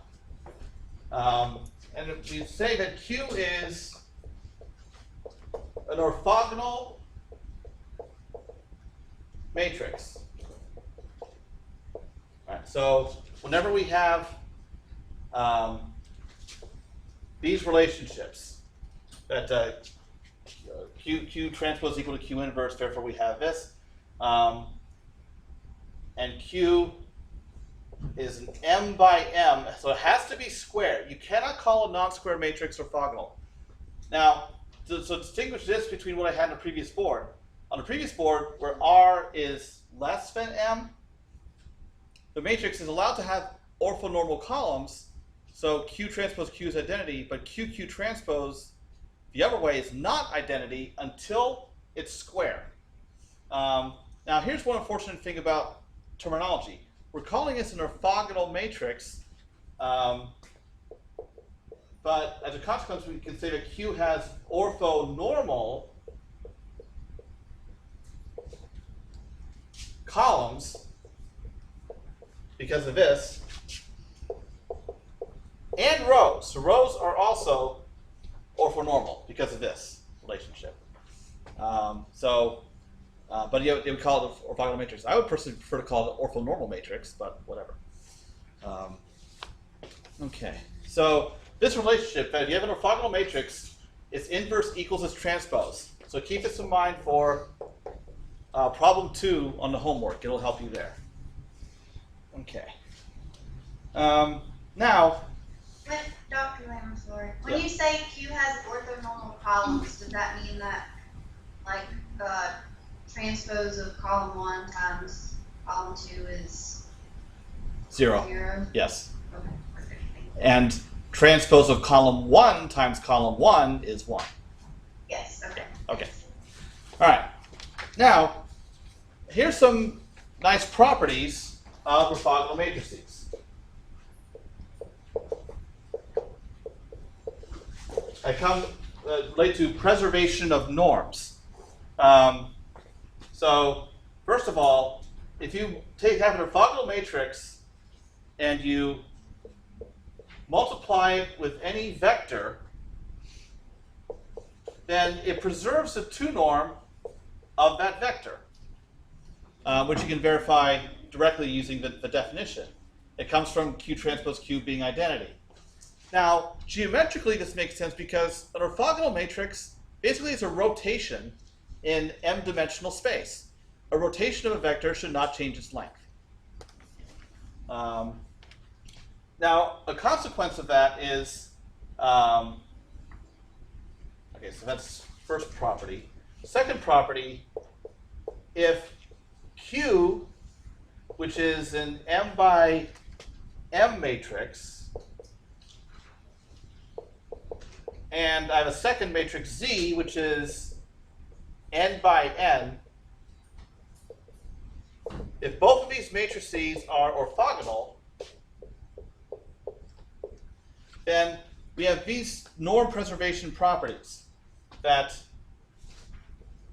and we say that Q is an orthogonal matrix. All right, so whenever we have these relationships, that Q transpose equal to Q inverse, therefore we have this, and Q is an M by M, so it has to be squared. You cannot call a non-square matrix orthogonal. Now, so distinguish this between what I had on the previous board. On the previous board, where R is less than M, the matrix is allowed to have orthonormal columns, so Q transpose Q is identity, but QQ transpose the other way is not identity until it's square. Now, here's one unfortunate thing about terminology. We're calling this an orthogonal matrix, but as a consequence, we can say that Q has orthonormal columns because of this, and rows. So rows are also orthonormal because of this relationship. But you would call it an orthogonal matrix. I would personally prefer to call it an orthonormal matrix, but whatever. Okay, so this relationship, if you have an orthogonal matrix, its inverse equals its transpose. So keep this in mind for problem 2 on the homework. It'll help you there. Okay. Now, Dr. Lamb, I'm sorry. When Yeah. you say Q has orthonormal columns, does that mean that, like, transpose of column 1 times column 2 is 0. 0? Yes. Okay, perfect. Thank you. And transpose of column 1 times column 1 is 1. Yes, okay. Okay. All right. Now, here's some nice properties of orthogonal matrices. I come relate to preservation of norms. So, first of all, if you have an orthogonal matrix and you multiply it with any vector, then it preserves the 2 norm of that vector, which you can verify directly using the definition. It comes from Q transpose Q being identity. Now, geometrically, this makes sense because an orthogonal matrix basically is a rotation in m-dimensional space. A rotation of a vector should not change its length. Now, a consequence of that is, okay, so that's first property. Second property, if Q, which is an m by m matrix, and I have a second matrix Z, which is n by n, if both of these matrices are orthogonal, then we have these norm preservation properties, that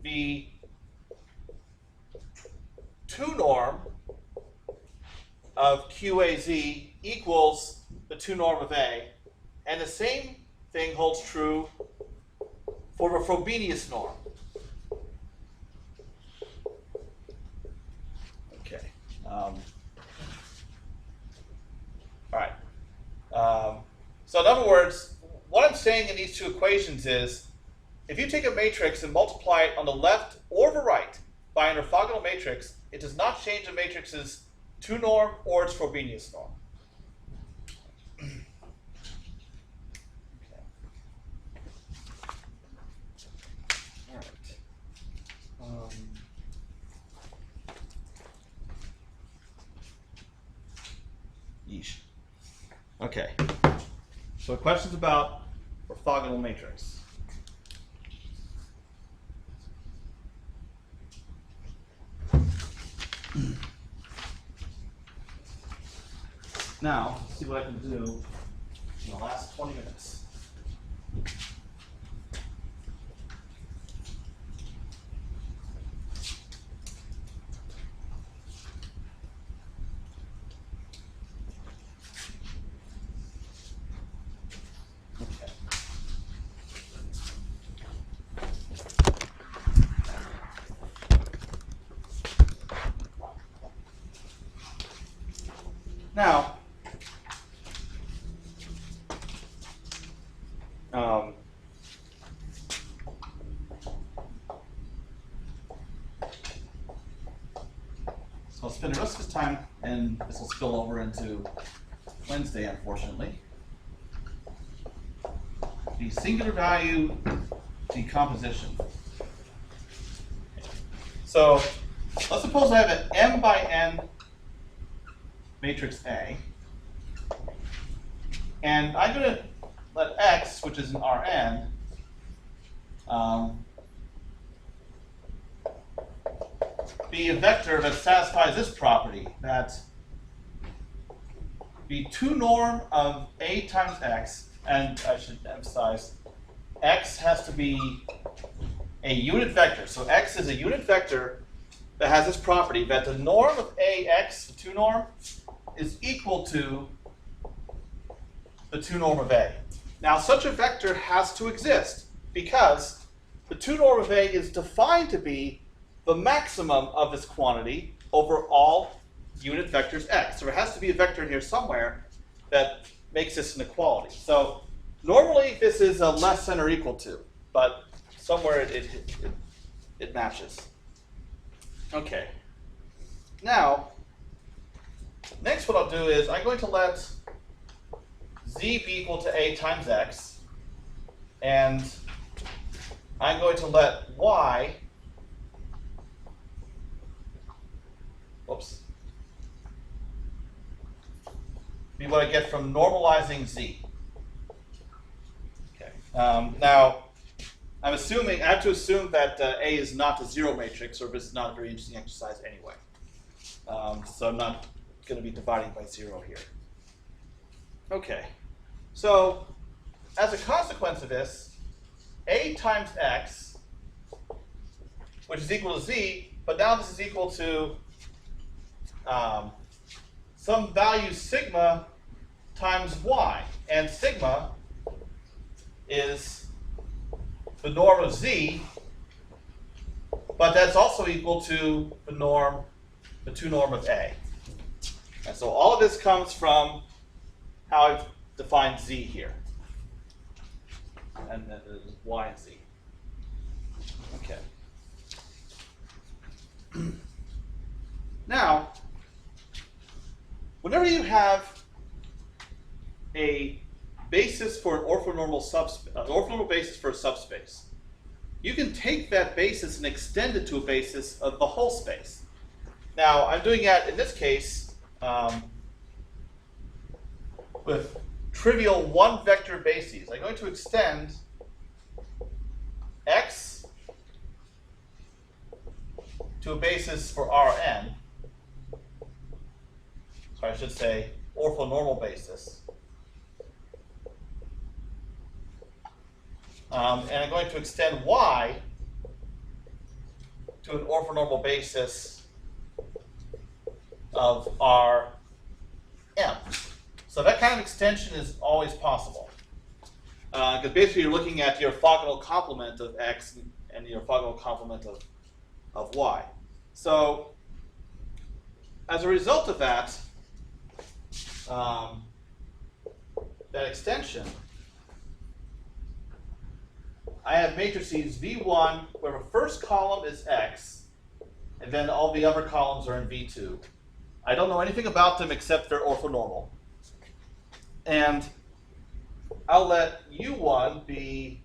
the 2 norm of QAZ equals the 2 norm of A, and the same thing holds true for the Frobenius norm. Okay. All right. So in other words, what I'm saying in these 2 equations is, if you take a matrix and multiply it on the left or the right by an orthogonal matrix, it does not change the matrix's 2 norm or its Frobenius norm. Yeesh. Okay. So questions about orthogonal matrix. Now, let's see what I can do in the last 20 minutes. Okay. Now, so I'll spend the rest of this time, and this will spill over into Wednesday, unfortunately. The singular value decomposition. So let's suppose I have an m by n matrix A, and I'm going to let X, which is an Rn, be a vector that satisfies this property, that the 2 norm of A times X, and I should emphasize, X has to be a unit vector. So X is a unit vector that has this property that the norm of AX, the 2 norm, is equal to the 2 norm of A. Now such a vector has to exist because the 2 norm of A is defined to be the maximum of this quantity over all unit vectors X. So there has to be a vector in here somewhere that makes this an equality. So normally this is a less than or equal to, but somewhere it matches. Okay. Now, next what I'll do is I'm going to let Z be equal to A times X, and I'm going to let Y, be what I get from normalizing Z. Okay. Now, I have to assume that A is not a zero matrix, or this is not a very interesting exercise anyway. So I'm not going to be dividing by 0 here. Okay. So, as a consequence of this, A times X, which is equal to Z, but now this is equal to some value sigma times Y. And sigma is the norm of Z, but that's also equal to the norm, the 2 norm of A. And so all of this comes from how I've defined Z here. And then Y and Z. Okay. Now, whenever you have a basis for an orthonormal basis for a subspace, you can take that basis and extend it to a basis of the whole space. Now, I'm doing that in this case with trivial 1 vector bases. I'm going to extend X to a basis for Rn. So I should say orthonormal basis. And I'm going to extend Y to an orthonormal basis of Rm. So that kind of extension is always possible. Because basically you're looking at your orthogonal complement of X and your orthogonal complement of Y. So as a result of that, that extension, I have matrices V1 where the first column is X, and then all the other columns are in V2. I don't know anything about them except they're orthonormal. And I'll let U1 be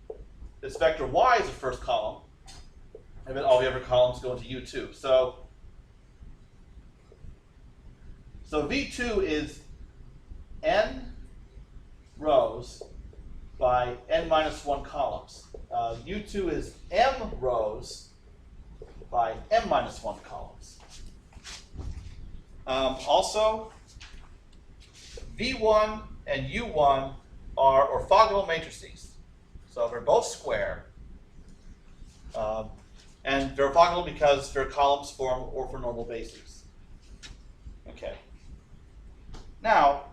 this vector Y is the first column, and then all the other columns go into U2. So V2 is n rows by n minus 1 columns. U2 is m rows by m minus 1 columns. Also, V1 and U1 are orthogonal matrices. So they're both square. And they're orthogonal because their columns form orthonormal bases. Okay. Now,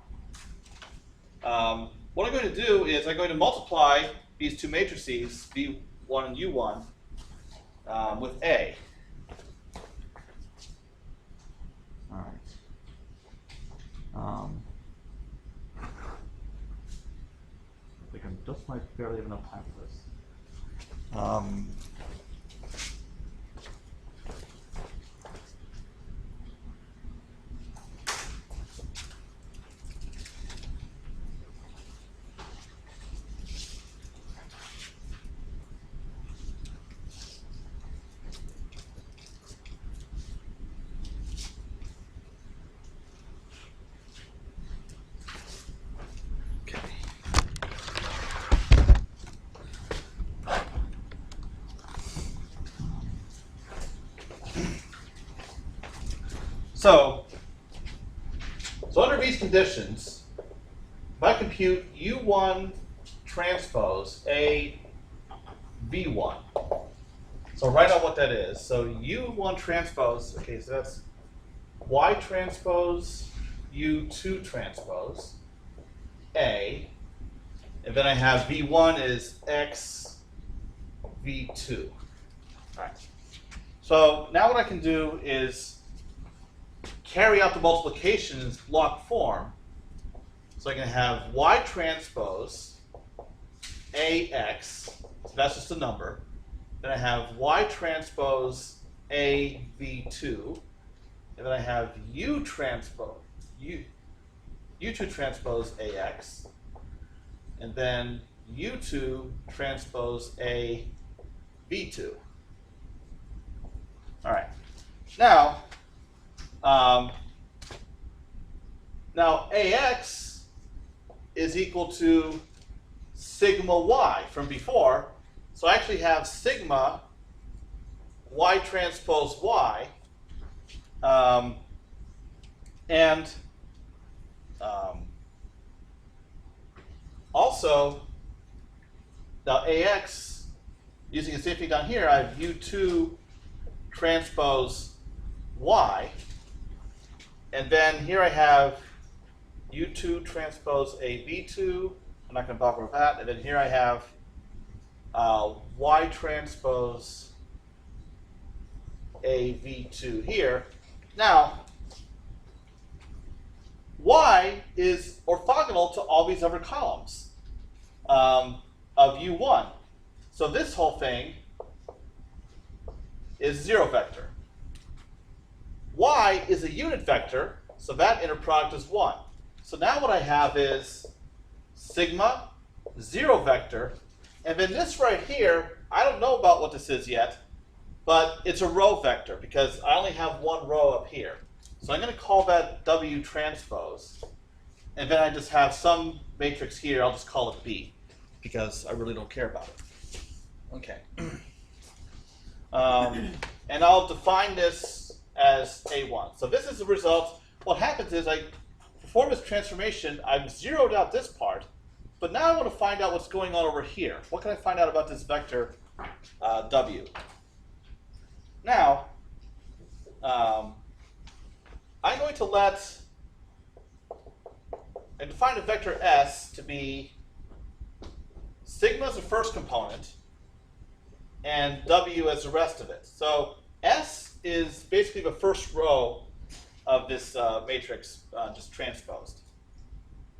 what I'm going to do is I'm going to multiply these two matrices, V1 and U1, with A. All right. I think I just might barely have enough time for this. So under these conditions, if I compute U1 transpose A V1, so write out what that is. So U1 transpose, okay, so that's Y transpose U2 transpose A, and then I have V1 is X V2. All right. So now what I can do is carry out the multiplication in block form. So I can have Y transpose AX, so that's just a number. Then I have Y transpose AV2, and then I have U2 transpose AX, and then U2 transpose AV2. All right. Now AX is equal to sigma Y from before. So I actually have sigma Y transpose Y, and also now AX, using the same thing down here, I have U2 transpose Y, and then here I have U2 transpose AV2. I'm not going to bother with that. And then here I have Y transpose AV2 here. Now, Y is orthogonal to all these other columns of U1. So this whole thing is 0 vector. Y is a unit vector, so that inner product is 1. So now what I have is sigma 0 vector, and then this right here, I don't know about what this is yet, but it's a row vector because I only have one row up here. So I'm going to call that W transpose, and then I just have some matrix here, I'll just call it B because I really don't care about it. Okay. And I'll define this as A1. So this is the result. What happens is I perform this transformation, I've zeroed out this part, but now I want to find out what's going on over here. What can I find out about this vector W? Now, I'm going to define the vector S to be sigma as the first component and W as the rest of it. So S is basically the first row of this matrix just transposed.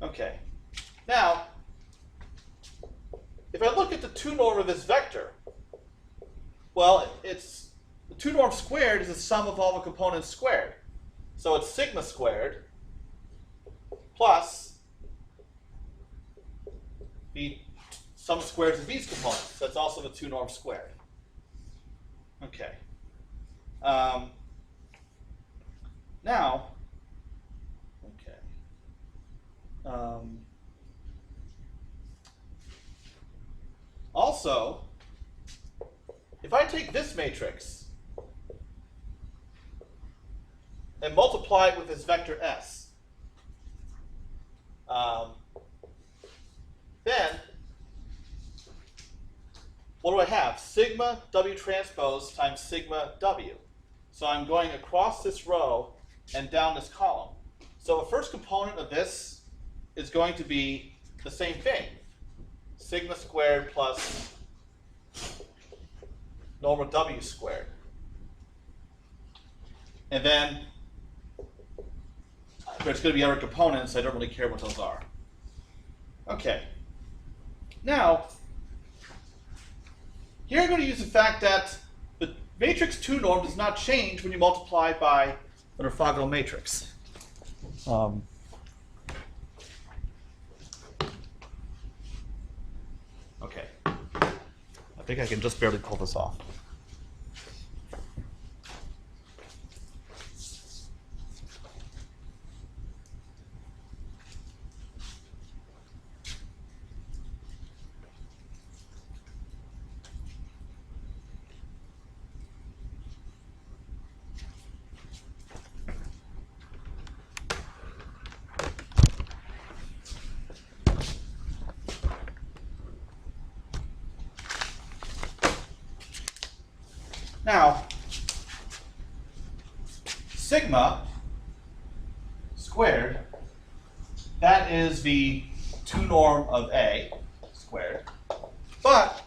Okay. Now, if I look at the 2 norm of this vector, well, it's the 2 norm squared is the sum of all the components squared. So it's sigma squared plus the sum squares of these components. That's also the 2 norm squared. Okay. Now, okay. Also, if I take this matrix and multiply it with this vector S, then what do I have? Sigma W transpose times sigma W. So I'm going across this row and down this column. So the first component of this is going to be the same thing. Sigma squared plus normal W squared. And then there's going to be other components. I don't really care what those are. Okay. Now, here I'm going to use the fact that the matrix 2 norm does not change when you multiply by an orthogonal matrix. Okay. I think I can just barely pull this off. Now, sigma squared, that is the 2 norm of A squared, but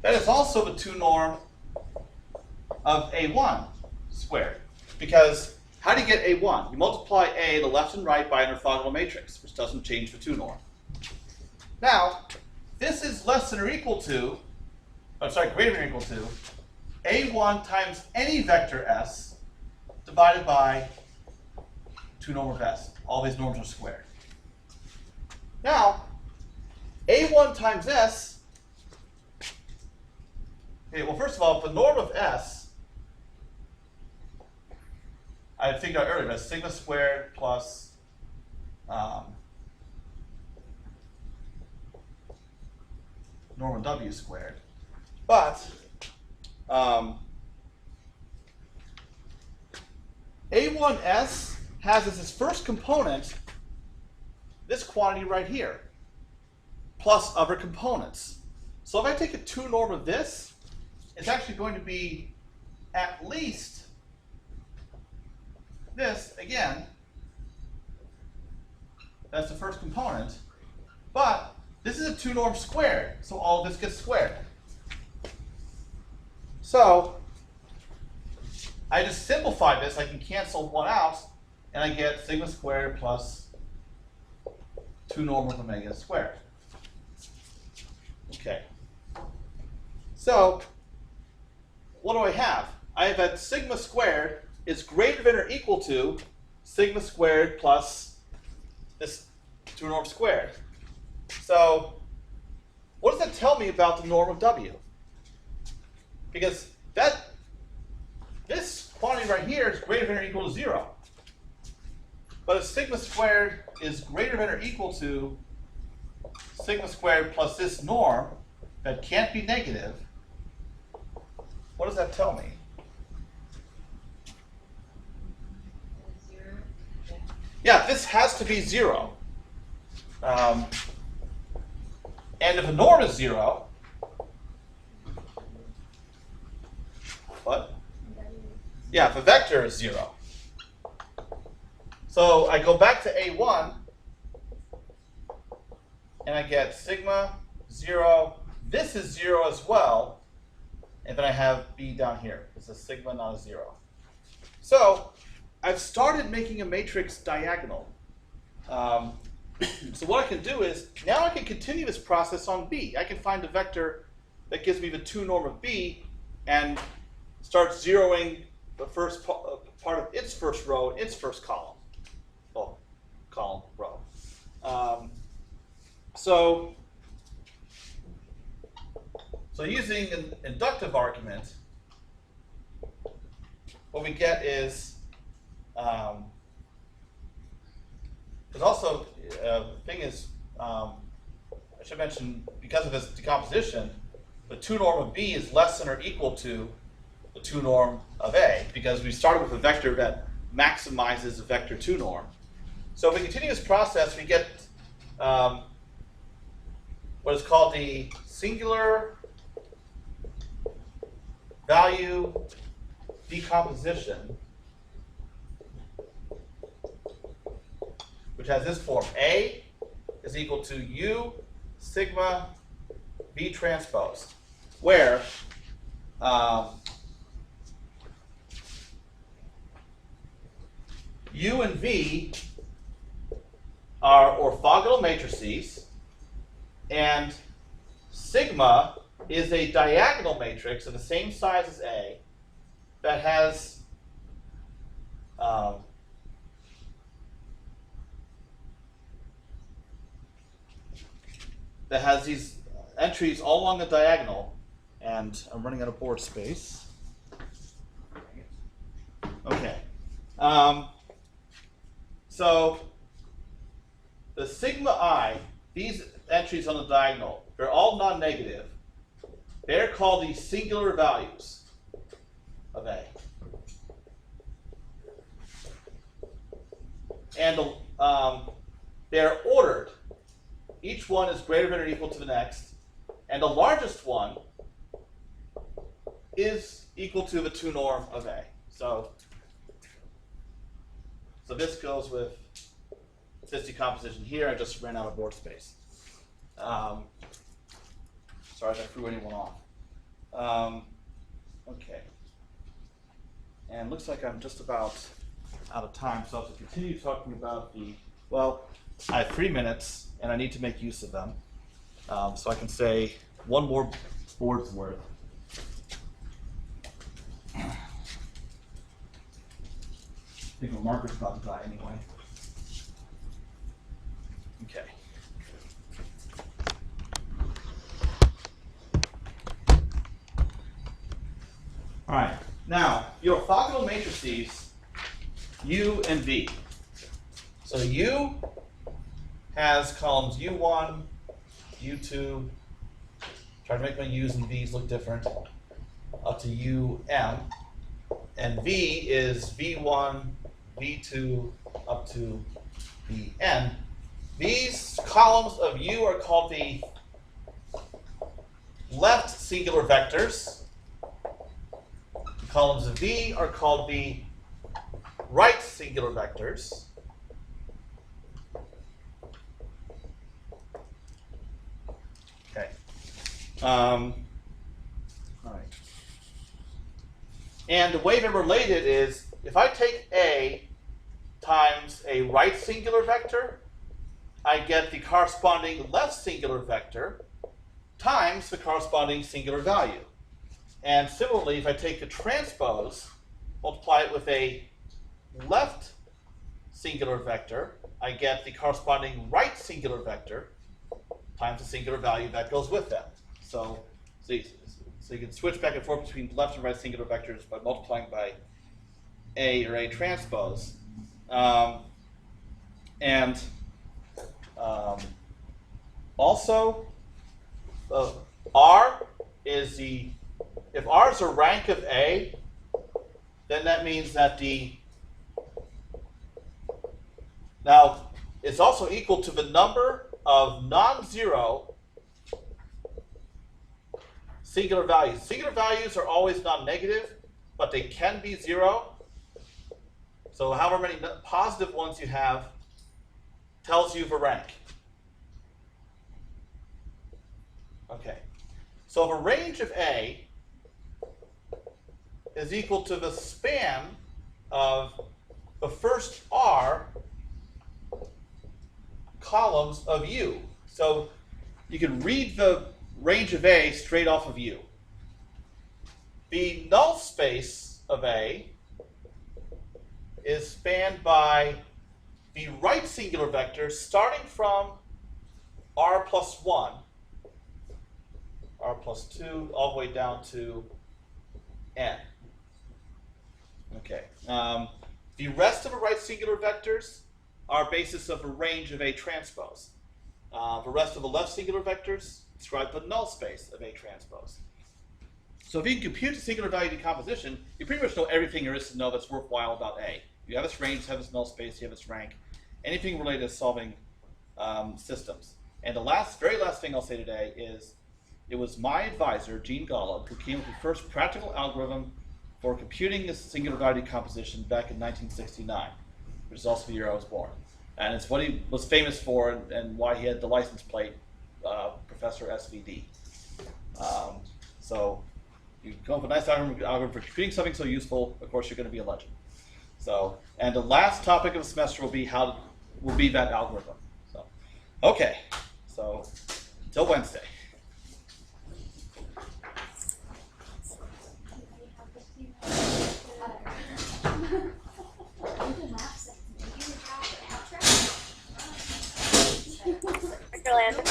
that is also the 2 norm of A1 squared. Because how do you get A1? You multiply A, the left and right, by an orthogonal matrix, which doesn't change the 2 norm. Now, this is less than or equal to, greater than or equal to, A1 times any vector S divided by 2 norm of S. All these norms are squared. Now, A1 times S, okay, well, first of all, the norm of S, I figured out earlier, that's sigma squared plus norm of W squared. But A1S has as its first component this quantity right here, plus other components. So if I take a 2 norm of this, it's actually going to be at least this, again, that's the first component, but this is a 2 norm squared, so all of this gets squared. So I just simplify this, I can cancel one out, and I get sigma squared plus 2 norm of omega squared. Okay. So what do I have? I have that sigma squared is greater than or equal to sigma squared plus this 2 norm squared. So what does that tell me about the norm of W? Because this quantity right here is greater than or equal to 0. But if sigma squared is greater than or equal to sigma squared plus this norm that can't be negative, what does that tell me? Yeah, this has to be 0. And if the norm is 0, what? Yeah, if a vector is 0. So I go back to A1, and I get sigma 0. This is 0 as well, and then I have B down here. This is sigma, not a 0. So I've started making a matrix diagonal. So what I can do is, now I can continue this process on B. I can find a vector that gives me the 2 norm of B and start zeroing the first part of its first row, its first column. Well, column, row. So using an inductive argument, what we get is, there's also, the thing is, I should mention, because of this decomposition, the 2 norm of B is less than or equal to the 2 norm of A, because we started with a vector that maximizes the vector 2 norm. So if we continue this process, we get what is called the singular value decomposition, which has this form. A is equal to U sigma V transpose, where U and V are orthogonal matrices, and sigma is a diagonal matrix of the same size as A that has these entries all along the diagonal, and I'm running out of board space. Okay. So the sigma I, these entries on the diagonal, they're all non-negative. They're called the singular values of A. And they're ordered. Each one is greater than or equal to the next. And the largest one is equal to the 2 norm of A. So this goes with this decomposition here. I just ran out of board space. Sorry if I threw anyone off. Okay. And looks like I'm just about out of time, so I'll have to continue talking about well, I have 3 minutes, and I need to make use of them. So I can say one more board's worth. I think my marker's about to die anyway. Okay. All right. Now, your orthogonal matrices, U and V. So U has columns U1, U2. Try to make my U's and V's look different. Up to UM. And V is V1, V2, up to Vn. These columns of U are called the left singular vectors. The columns of V are called the right singular vectors. Okay. All right. And the way they're related is if I take A times a right singular vector, I get the corresponding left singular vector times the corresponding singular value. And similarly, if I take the transpose, multiply it with a left singular vector, I get the corresponding right singular vector times the singular value that goes with them. So you can switch back and forth between left and right singular vectors by multiplying by A or A transpose. Also, R is if R is a rank of A, then that means that now it's also equal to the number of non-zero singular values. Singular values are always non-negative, but they can be 0. So however many positive ones you have tells you the rank. Okay. So if a range of A is equal to the span of the first R columns of U. So you can read the range of A straight off of U. The null space of A is spanned by the right singular vector starting from R plus 1, R plus 2, all the way down to N. Okay. The rest of the right singular vectors are basis of a range of A transpose. The rest of the left singular vectors describe the null space of A transpose. So if you can compute the singular value decomposition, you pretty much know everything there is to know that's worthwhile about A. You have its range, you have its null space, you have its rank, anything related to solving systems. And the very last thing I'll say today is it was my advisor, Gene Golub, who came up with the first practical algorithm for computing this singular value decomposition back in 1969, which is also the year I was born. And it's what he was famous for and why he had the license plate, Professor SVD. So you come up with a nice algorithm for computing something so useful, of course you're going to be a legend. So, and the last topic of the semester will be that algorithm. So, okay. So, until Wednesday. Dr. Landon.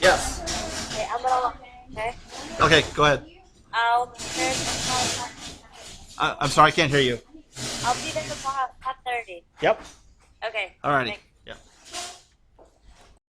Yes. Okay, I'm gonna. Okay. Okay, go ahead. I'll be there at I'm sorry, I can't hear you. I'll be there at 5:30. Yep. Okay. Alrighty. Thanks.